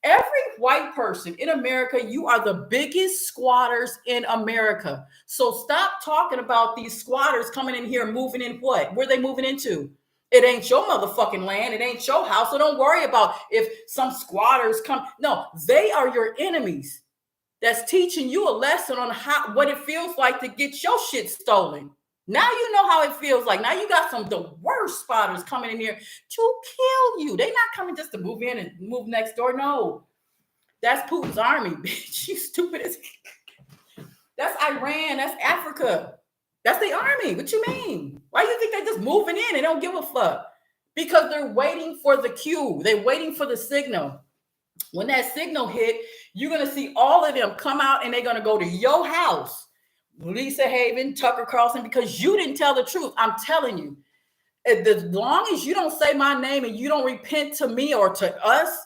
Every white person in America, you are the biggest squatters in America. So stop talking about these squatters coming in here, moving in what? Where they moving into? It ain't your motherfucking land. It ain't your house. So don't worry about if some squatters come. No, they are your enemies. That's teaching you a lesson on what it feels like to get your shit stolen. Now you know how it feels like. Now you got the worst spotters coming in here to kill you. They're not coming just to move in and move next door. No, that's Putin's army, bitch. You stupid as. That's Iran. That's Africa. That's the army. What you mean? Why do you think they're just moving in? They don't give a fuck. Because they're waiting for the cue. They're waiting for the signal. When that signal hit, you're going to see all of them come out and they're going to go to your house. Lisa Haven, Tucker Carlson, because you didn't tell the truth. I'm telling you, as long as you don't say my name and you don't repent to me or to us,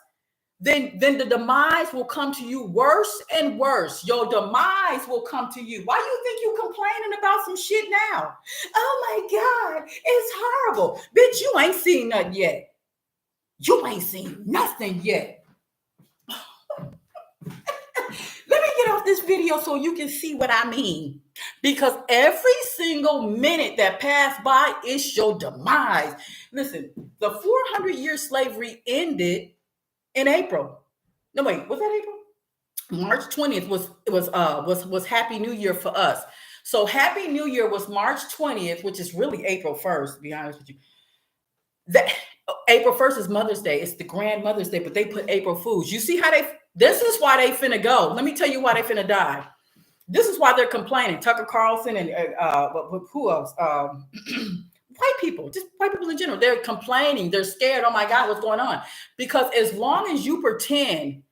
then the demise will come to you worse and worse. Your demise will come to you. Why do you think you complaining about some shit now? Oh my God, it's horrible. Bitch, you ain't seen nothing yet. You ain't seen nothing yet. Let me get off this video so you can see what I mean. Because every single minute that passed by is your demise. Listen, the 400-year slavery ended in April. No, wait, was that April? March 20th was Happy New Year for us. So Happy New Year was March 20th, which is really April 1st, to be honest with you. April 1st is Mother's Day. It's the Grand Mother's Day, but they put April Fools. You see how this is why they finna go. Let me tell you why they finna die. This is why they're complaining. Tucker Carlson and who else? White people, just white people in general. They're complaining. They're scared. Oh my God, what's going on? Because as long as you pretend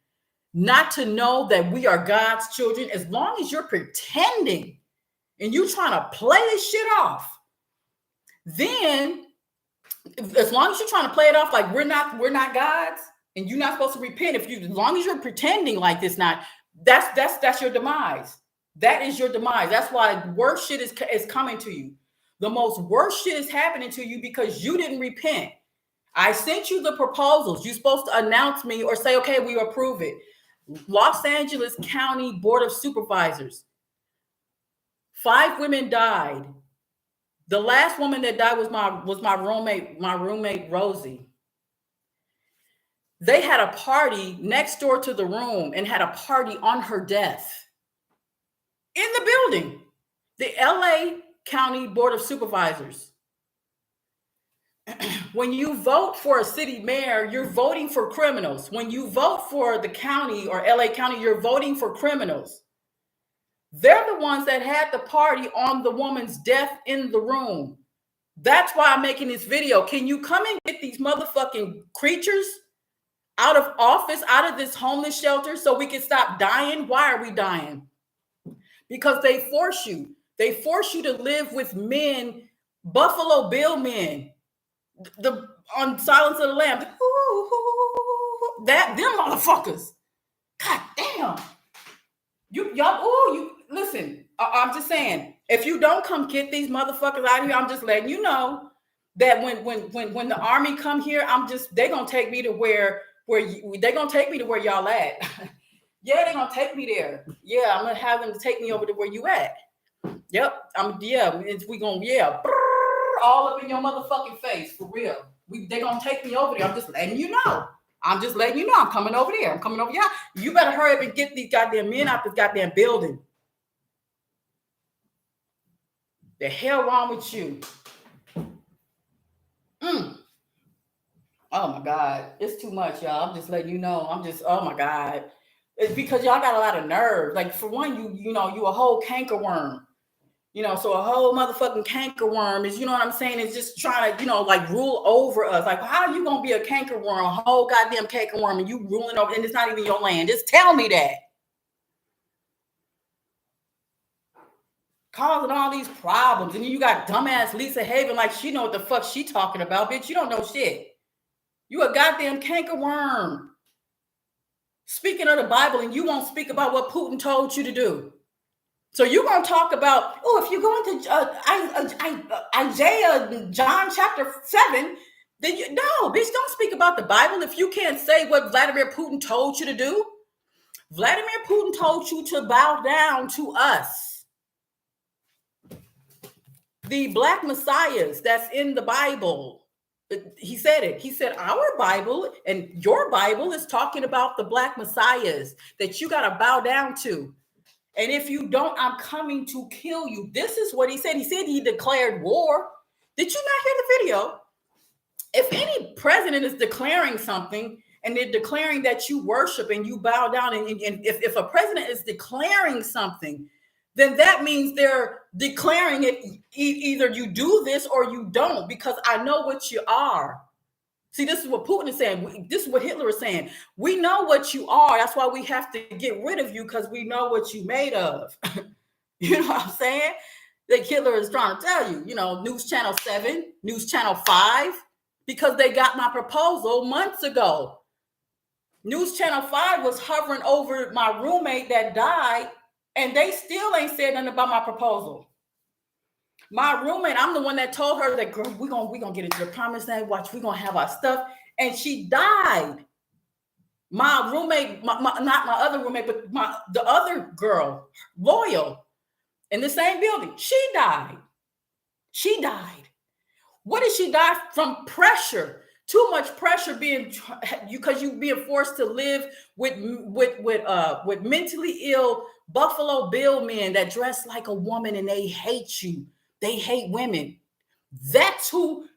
not to know that we are God's children, as long as you're pretending and you trying to play this shit off, then as long as you're trying to play it off like we're not God's and you're not supposed to repent, as long as you're pretending like this, that's your demise. That is your demise. That's why worse shit is coming to you. The most worst shit is happening to you because you didn't repent. I sent you the proposals. You're supposed to announce me or say, okay, we approve it. Los Angeles County Board of Supervisors. 5 women died. The last woman that died was my roommate Rosie. They had a party next door to the room and had a party on her death. In the building, the LA County Board of Supervisors. When you vote for a city mayor, you're voting for criminals. When you vote for the county or LA County, you're voting for criminals. They're the ones that had the party on the woman's death in the room. That's why I'm making this video. Can you come and get these motherfucking creatures out of office, out of this homeless shelter so we can stop dying? Why are we dying? Because they force you. They force you to live with men, Buffalo Bill men, on Silence of the Lambs. Them motherfuckers. God damn. You listen. I'm just saying, if you don't come get these motherfuckers out of here, I'm just letting you know that when the army come here, they're gonna take me to where they're gonna take me to where y'all at. Yeah, they're gonna take me there. Yeah, I'm gonna have them take me over to where you at. Yep. We gonna all up in your motherfucking face for real. They're gonna take me over there. I'm just letting you know. I'm coming over there. I'm coming over here. You better hurry up and get these goddamn men out this goddamn building. The hell wrong with you? Oh my God, it's too much, y'all. I'm just letting you know. Oh my God. It's because y'all got a lot of nerve. Like, for one, you know, you a whole cankerworm. You know, so a whole motherfucking cankerworm is, you know what I'm saying, is just trying to, you know, like rule over us. Like, how are you gonna be a cankerworm, a whole goddamn cankerworm, and you ruling over, and it's not even your land? Just tell me that. Causing all these problems, and then you got dumbass Lisa Haven, like she know what the fuck she talking about, bitch. You don't know shit. You a goddamn cankerworm. Speaking of the Bible, and you won't speak about what Putin told you to do. So you're going to talk about, oh, if you go into Isaiah, John chapter 7, then no, bitch, don't speak about the Bible if you can't say what Vladimir Putin told you to do. Vladimir Putin told you to bow down to us. The black messiahs that's in the Bible, he said it. He said our Bible and your Bible is talking about the black messiahs that you got to bow down to. And if you don't, I'm coming to kill you. This is what he said. He said he declared war. Did you not hear the video? If any president is declaring something and they're declaring that you worship and you bow down, and if a president is declaring something, then that means they're declaring it. Either you do this or you don't, because I know what you are. See, this is what Putin is saying. This is what Hitler is saying. We know what you are. That's why we have to get rid of you, because we know what you made of. You know what I'm saying? That Hitler is trying to tell you, you know, News Channel 7, News Channel 5, because they got my proposal months ago. News Channel 5 was hovering over my roommate that died, and they still ain't said nothing about my proposal. My roommate, I'm the one that told her that, girl, we're gonna get into the promised land. Watch, we're gonna have our stuff. And she died. My roommate, not my other roommate, but the other girl, Loyal, in the same building, she died. She died. What did she die from? Pressure. Too much pressure because you being forced to live with mentally ill Buffalo Bill men that dress like a woman, and they hate you. They hate women. That's who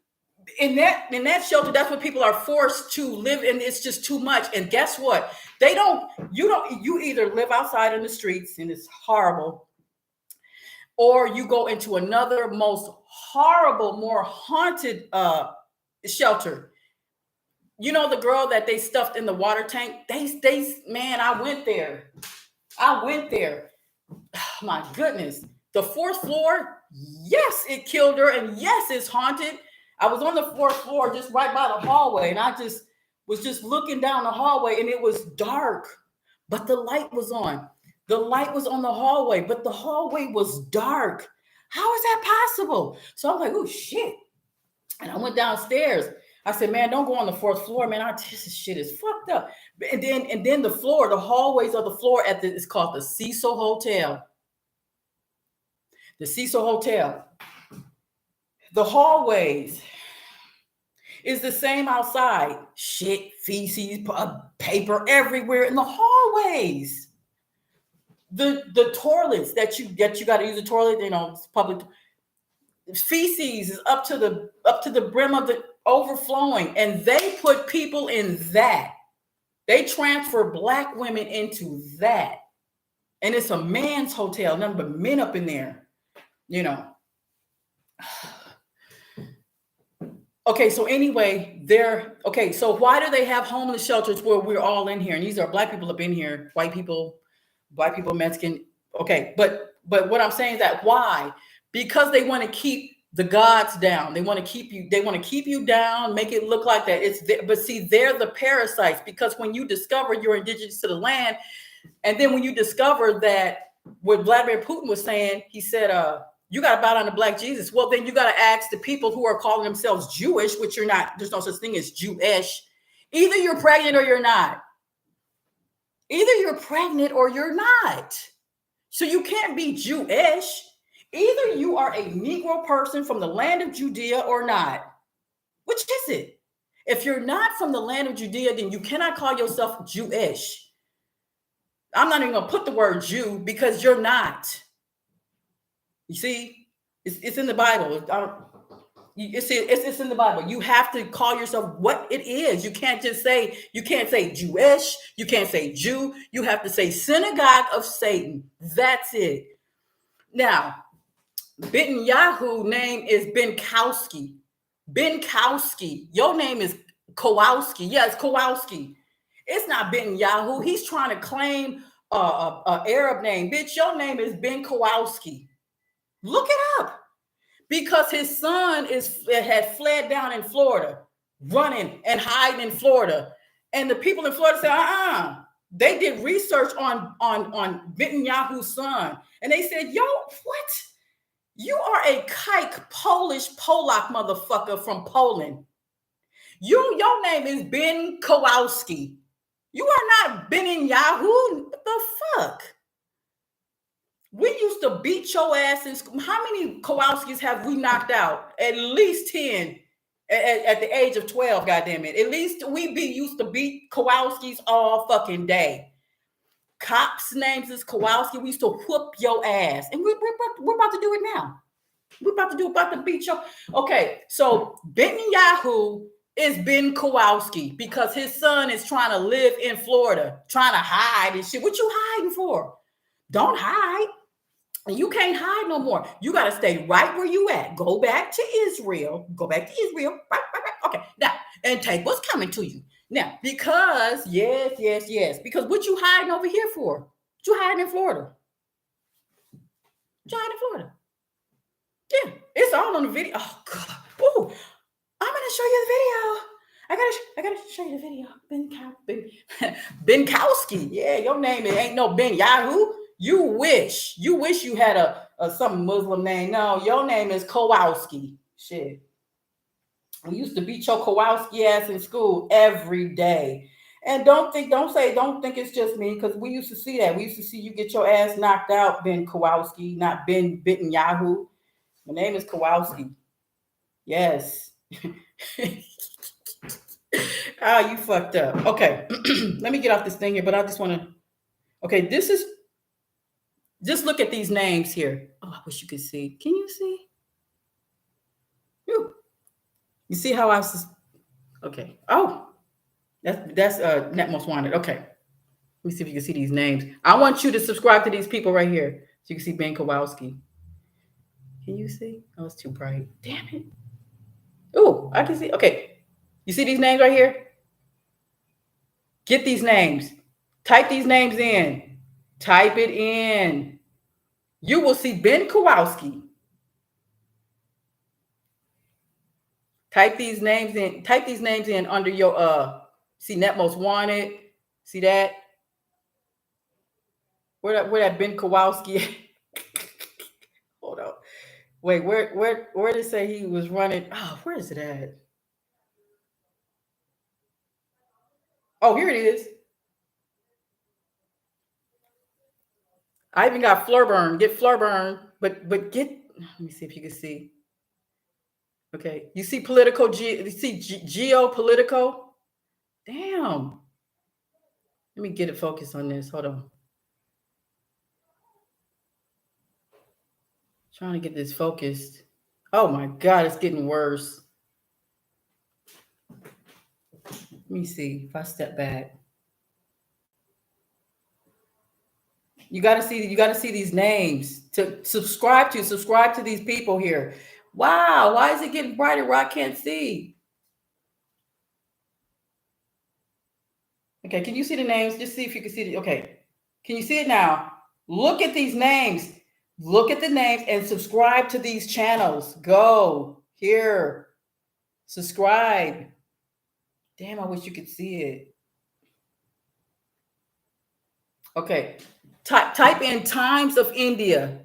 in that shelter. That's what people are forced to live in. It's just too much. And guess what? You either live outside in the streets, and it's horrible, or you go into another most horrible, more haunted shelter. You know, the girl that they stuffed in the water tank? Man, I went there. Oh, my goodness. The 4th floor, yes, it killed her, and yes, it's haunted. I was on the 4th floor, just right by the hallway, and I was just looking down the hallway, and it was dark, but the light was on. The light was on the hallway, but the hallway was dark. How is that possible? So I'm like, oh, shit. And I went downstairs. I said, man, don't go on the 4th floor, man. This shit is fucked up. And then the hallways of the floor it's called the Cecil Hotel. The Cecil Hotel. The hallways is the same outside. Shit, feces, paper everywhere in the hallways. The toilets that you got to use the toilet, you know, it's public. Feces is up to the brim of the overflowing, and they put people in that. They transfer black women into that, and it's a man's hotel, nothing but men up in there. You know. Okay, so anyway, so why do they have homeless shelters where we're all in here? And these are black people up in here, white people, black people, Mexican. Okay, but what I'm saying is that why? Because they want to keep the gods down. They want to keep you down, make it look like that. But see, they're the parasites, because when you discover you're indigenous to the land, and then when you discover that what Vladimir Putin was saying, he said, you got to bow down to Black Jesus. Well, then you got to ask the people who are calling themselves Jewish, which you're not. There's no such thing as Jewish. Either you're pregnant or you're not. Either you're pregnant or you're not. So you can't be Jewish. Either you are a Negro person from the land of Judea or not. Which is it? If you're not from the land of Judea, then you cannot call yourself Jewish. I'm not even going to put the word Jew, because you're not. You see, it's in the Bible. It's in the Bible. You have to call yourself what it is. You can't say Jewish. You can't say Jew. You have to say synagogue of Satan. That's it. Now, Benton Yahoo name is Benkowski. Benkowski. Your name is Kowalski. Yes, Kowalski. It's not Benton Yahoo. He's trying to claim a Arab name. Bitch, your name is Ben Kowalski. Look it up. Because his son had fled down in Florida, running and hiding in Florida. And the people in Florida said, They did research on Benton Yahoo's son. And they said, yo, what? You are a kike Polish Polak motherfucker from Poland. Your name is Ben Kowalski. You are not Ben Yahoo. What the fuck? We used to beat your ass in school. How many Kowalskis have we knocked out? At least 10 at the age of 12, goddammit. At least we used to beat Kowalskis all fucking day. Cops' names is Kowalski. We used to whoop your ass. And we're about to do it now. We're about to beat your. Okay, so Benton Yahoo is Ben Kowalski because his son is trying to live in Florida, trying to hide and shit. What you hiding for? Don't hide. You can't hide no more. You got to stay right where you at. Go back to Israel. Right. Okay, now, and take what's coming to you. Now, because, yes. Because what you hiding over here for? What you hiding in Florida? Yeah, it's all on the video. Oh, God. Ooh, I'm going to show you the video. I gotta show you the video. Benkowski. Yeah, your name ain't no Ben Yahoo. You wish you had a some Muslim name. No, your name is Kowalski. Shit. We used to beat your Kowalski ass in school every day. And don't think it's just me, because we used to see that. We used to see you get your ass knocked out, Ben Kowalski, not Ben Bitten Yahoo. My name is Kowalski. Yes. You fucked up. Okay. Let me get off this thing here, but I just want to. Okay, this is. Just look at these names here. Oh, I wish you could see. Can you see? You see how I was. Okay. Oh, that's Net Most Wanted. Okay. Let me see if you can see these names. I want you to subscribe to these people right here, so you can see Ben Kowalski. Can you see? Oh, it's too bright. Damn it. Oh, I can see. Okay. You see these names right here? Get these names. Type these names in. Type it in. You will see Ben Kowalski. Type these names in. Type these names in under your see Net Most Wanted. See that? Where that Ben Kowalski? Hold on. Wait, where did it say he was running? Oh, where is it at? Oh, here it is. I even got Flurburn. Get Flurburn, but get. Let me see if you can see. Okay, you see political. You see geopolitical. Damn. Let me get it focused on this. Hold on. Trying to get this focused. Oh my God, it's getting worse. Let me see if I step back. You got to see these names to subscribe to these people here. Wow, why is it getting brighter where I can't see? Okay, can you see the names? Just see if you can see it. Okay, can you see it now? Look at these names. Look at the names and subscribe to these channels. Go here, subscribe. Damn, I wish you could see it. Okay, type in Times of India.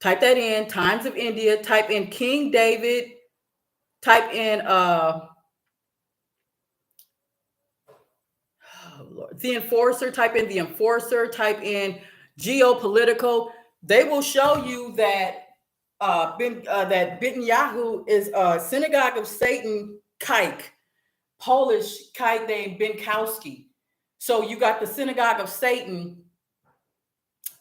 Type that in, Times of India. Type in King David. Type in The Enforcer. Type in The Enforcer. Type in Geopolitical. They will show you that that Benton Yahoo is a synagogue of Satan kike, Polish kike named Benkowski. So you got the synagogue of Satan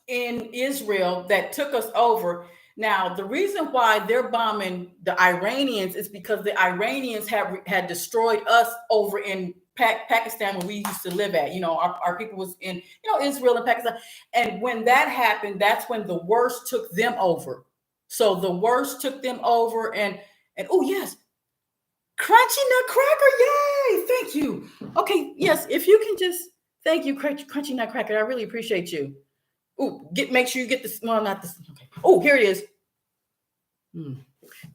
in Israel that took us over. Now, the reason why they're bombing the Iranians is because the Iranians had destroyed us over in Pakistan, where we used to live at. Our people was in, Israel and Pakistan. And when that happened, that's when the worst took them over. So the worst took them over, and oh yes, Crunchy Nutcracker, yay! Thank you. Okay, yes, if you can just thank you, Crunchy Nutcracker. I really appreciate you. Oh, make sure you get this. Well, not this. Okay. Oh, here it is.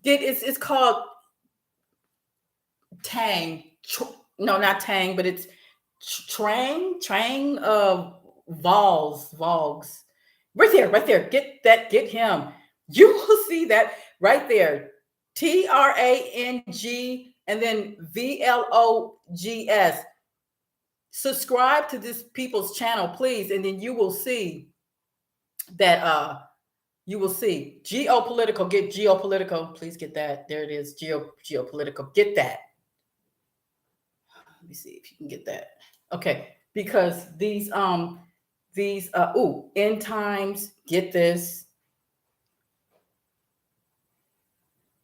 It's called Tang. No, not Tang, but it's Trang. Vogs. Right there. Get him. You will see that right there. TRANG and then VLOGS. Subscribe to this people's channel, please, and then you will see that you will see Geopolitical. Get Geopolitical. Please get that. There it is. Geopolitical. Get that. Let me see if you can get that. Okay, because these end times. Get this.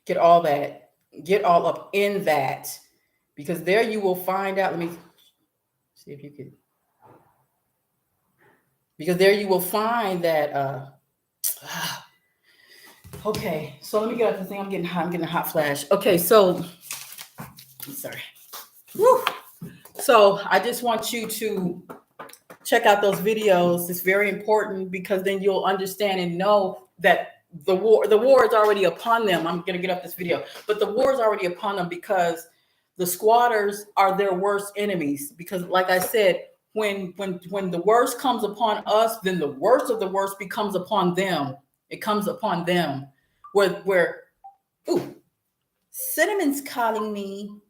Get all that. Get all up in that, because there you will find out. Let me see if you could. Because there you will find that. Okay, so let me get out the thing. I'm getting a hot flash. Okay, so I'm sorry. Woo. So I just want you to check out those videos. It's very important, because then you'll understand and know that the war is already upon them. I'm gonna get up this video, but the war is already upon them, because the squatters are their worst enemies. Because, like I said, when the worst comes upon us, then the worst of the worst becomes upon them. It comes upon them. Where Cinnamon's calling me.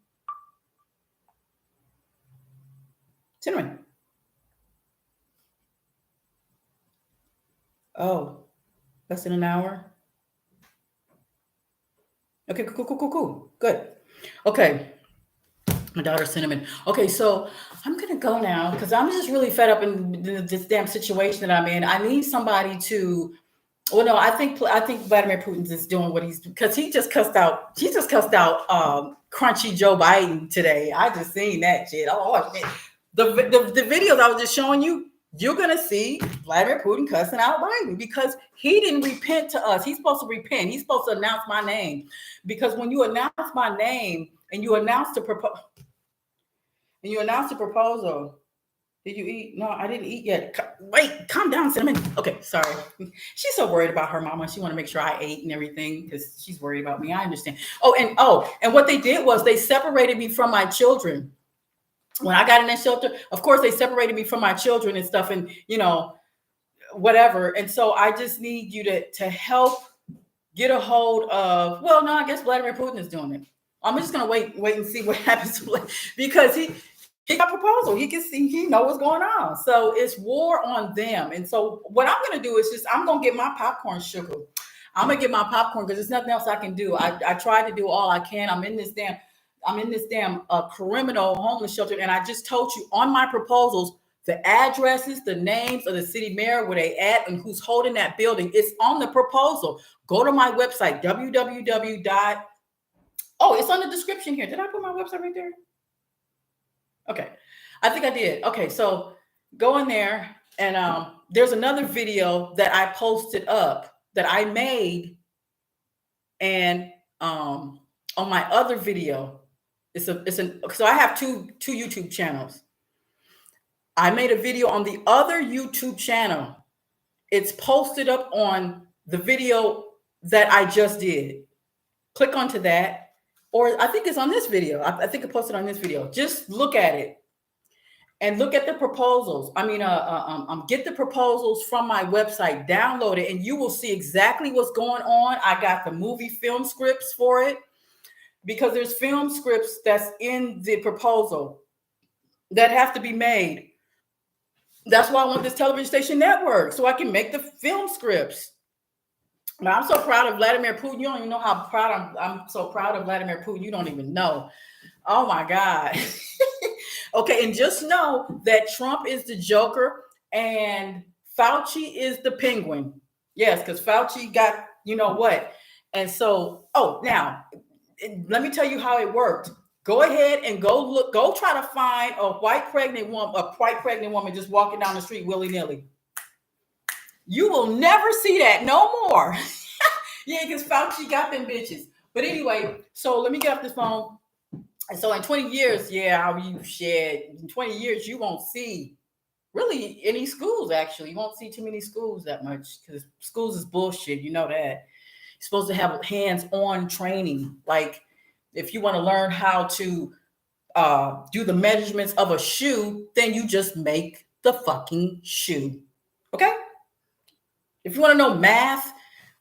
Cinnamon. Oh, less than an hour. Okay, cool. Good. Okay. My daughter Cinnamon. Okay, so I'm gonna go now, because I'm just really fed up in this damn situation that I'm in. I need somebody to. Well, no, I think Vladimir Putin's is doing what he's, because he just cussed out. He just cussed out Crunchy Joe Biden today. I just seen that shit. Oh shit. The videos I was just showing you. You're gonna see Vladimir Putin cussing out Biden, because he didn't repent to us. He's supposed to repent. He's supposed to announce my name, because when you announce my name and you announce the proposal. Did you eat? No, I didn't eat yet. Wait, calm down, Cinnamon. Okay, sorry. She's so worried about her mama. She want to make sure I ate and everything, because she's worried about me. I understand. And what they did was they separated me from my children. When I got in that shelter, of course, they separated me from my children and stuff, and whatever. And so I just need you to help get a hold of. Well, no, I guess Vladimir Putin is doing it. I'm just gonna wait and see what happens, because he got a proposal. He can see, he know what's going on. So it's war on them. And so what I'm going to do is I'm going to get my popcorn sugar. I'm going to get my popcorn, because there's nothing else I can do. I tried to do all I can. I'm in this damn criminal homeless shelter. And I just told you on my proposals, the addresses, the names of the city mayor, where they at, and who's holding that building. It's on the proposal. Go to my website, www. Oh, it's on the description here. Did I put my website right there? Okay, I think I did. Okay, so go in there, and there's another video that I posted up that I made, and on my other video, so I have two YouTube channels. I made a video on the other YouTube channel. It's posted up on the video that I just did. Click onto that. Or I think it's on this video. I think I posted on this video. Just look at it and look at the proposals. Get the proposals from my website, download it, and you will see exactly what's going on. I got the movie film scripts for it, because there's film scripts that's in the proposal that have to be made. That's why I want this television station network, so I can make the film scripts. Now, I'm so proud of Vladimir Putin. You don't even know how proud I'm so proud of Vladimir Putin. You don't even know. Oh my God. Okay, and just know that Trump is the Joker and Fauci is the Penguin. Yes, because Fauci got you know what? And so, now let me tell you how it worked. Go ahead and go try to find a white pregnant woman just walking down the street willy-nilly. You will never see that no more. Yeah, because Fauci got them bitches. But anyway, so let me get off this phone. And so in 20 years, in 20 years, you won't see really any schools, actually. You won't see too many schools that much because schools is bullshit. You know that. You're supposed to have hands-on training. Like if you want to learn how to do the measurements of a shoe, then you just make the fucking shoe. Okay? If you want to know math,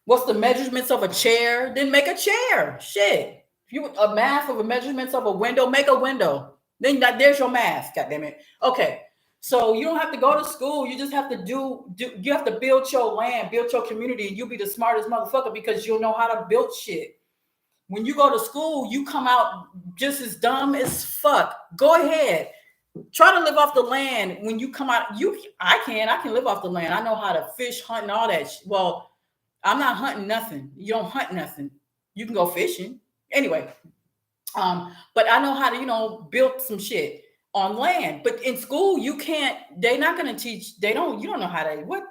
what's the measurements of a chair, then make a chair. Shit. If you a math of the measurements of a window, make a window. Then there's your math. God damn it. Okay. So you don't have to go to school. You just have to you have to build your land, build your community, and you'll be the smartest motherfucker because you'll know how to build shit. When you go to school, you come out just as dumb as fuck. Go ahead. Try to live off the land. When you come out, I can live off the land. I know how to fish, hunt, and all that. Well, I'm not hunting nothing. You don't hunt nothing. You can go fishing. Anyway, but I know how to, build some shit on land. But in school, you can't, they're not going to teach, you don't know how to, what?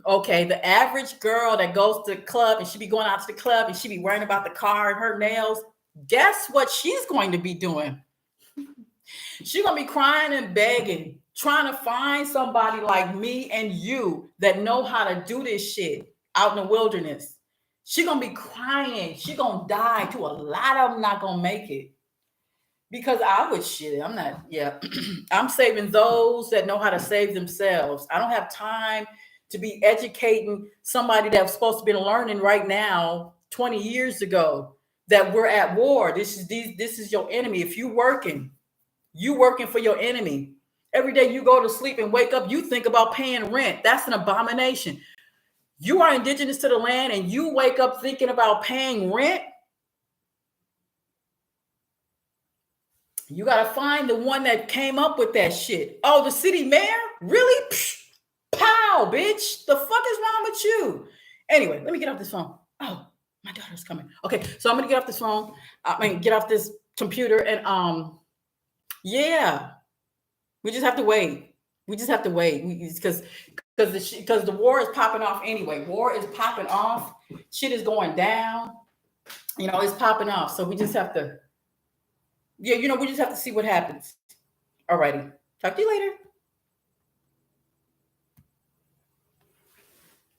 Okay, the average girl that goes to the club and she be going out to the club and she be worrying about the car and her nails, guess what she's going to be doing? She's going to be crying and begging, trying to find somebody like me and you that know how to do this shit out in the wilderness. She's going to be crying. She's going to die too. A lot of them not going to make it. Because I'm not, I'm saving those that know how to save themselves. I don't have time to be educating somebody that's supposed to be learning right now 20 years ago that we're at war. This is your enemy. If you working for your enemy. Every day you go to sleep and wake up, you think about paying rent. That's an abomination. You are indigenous to the land and you wake up thinking about paying rent. You got to find the one that came up with that shit. Oh, the city mayor? Really? Psh, pow, bitch. The fuck is wrong with you? Anyway, let me get off this phone. Oh, my daughter's coming. Okay, so I'm going to get off this phone. Get off this computer and yeah, we just have to wait. Because the war is popping off anyway. War is popping off. Shit is going down. It's popping off. So we just have to, we just have to see what happens. Alrighty. Talk to you later.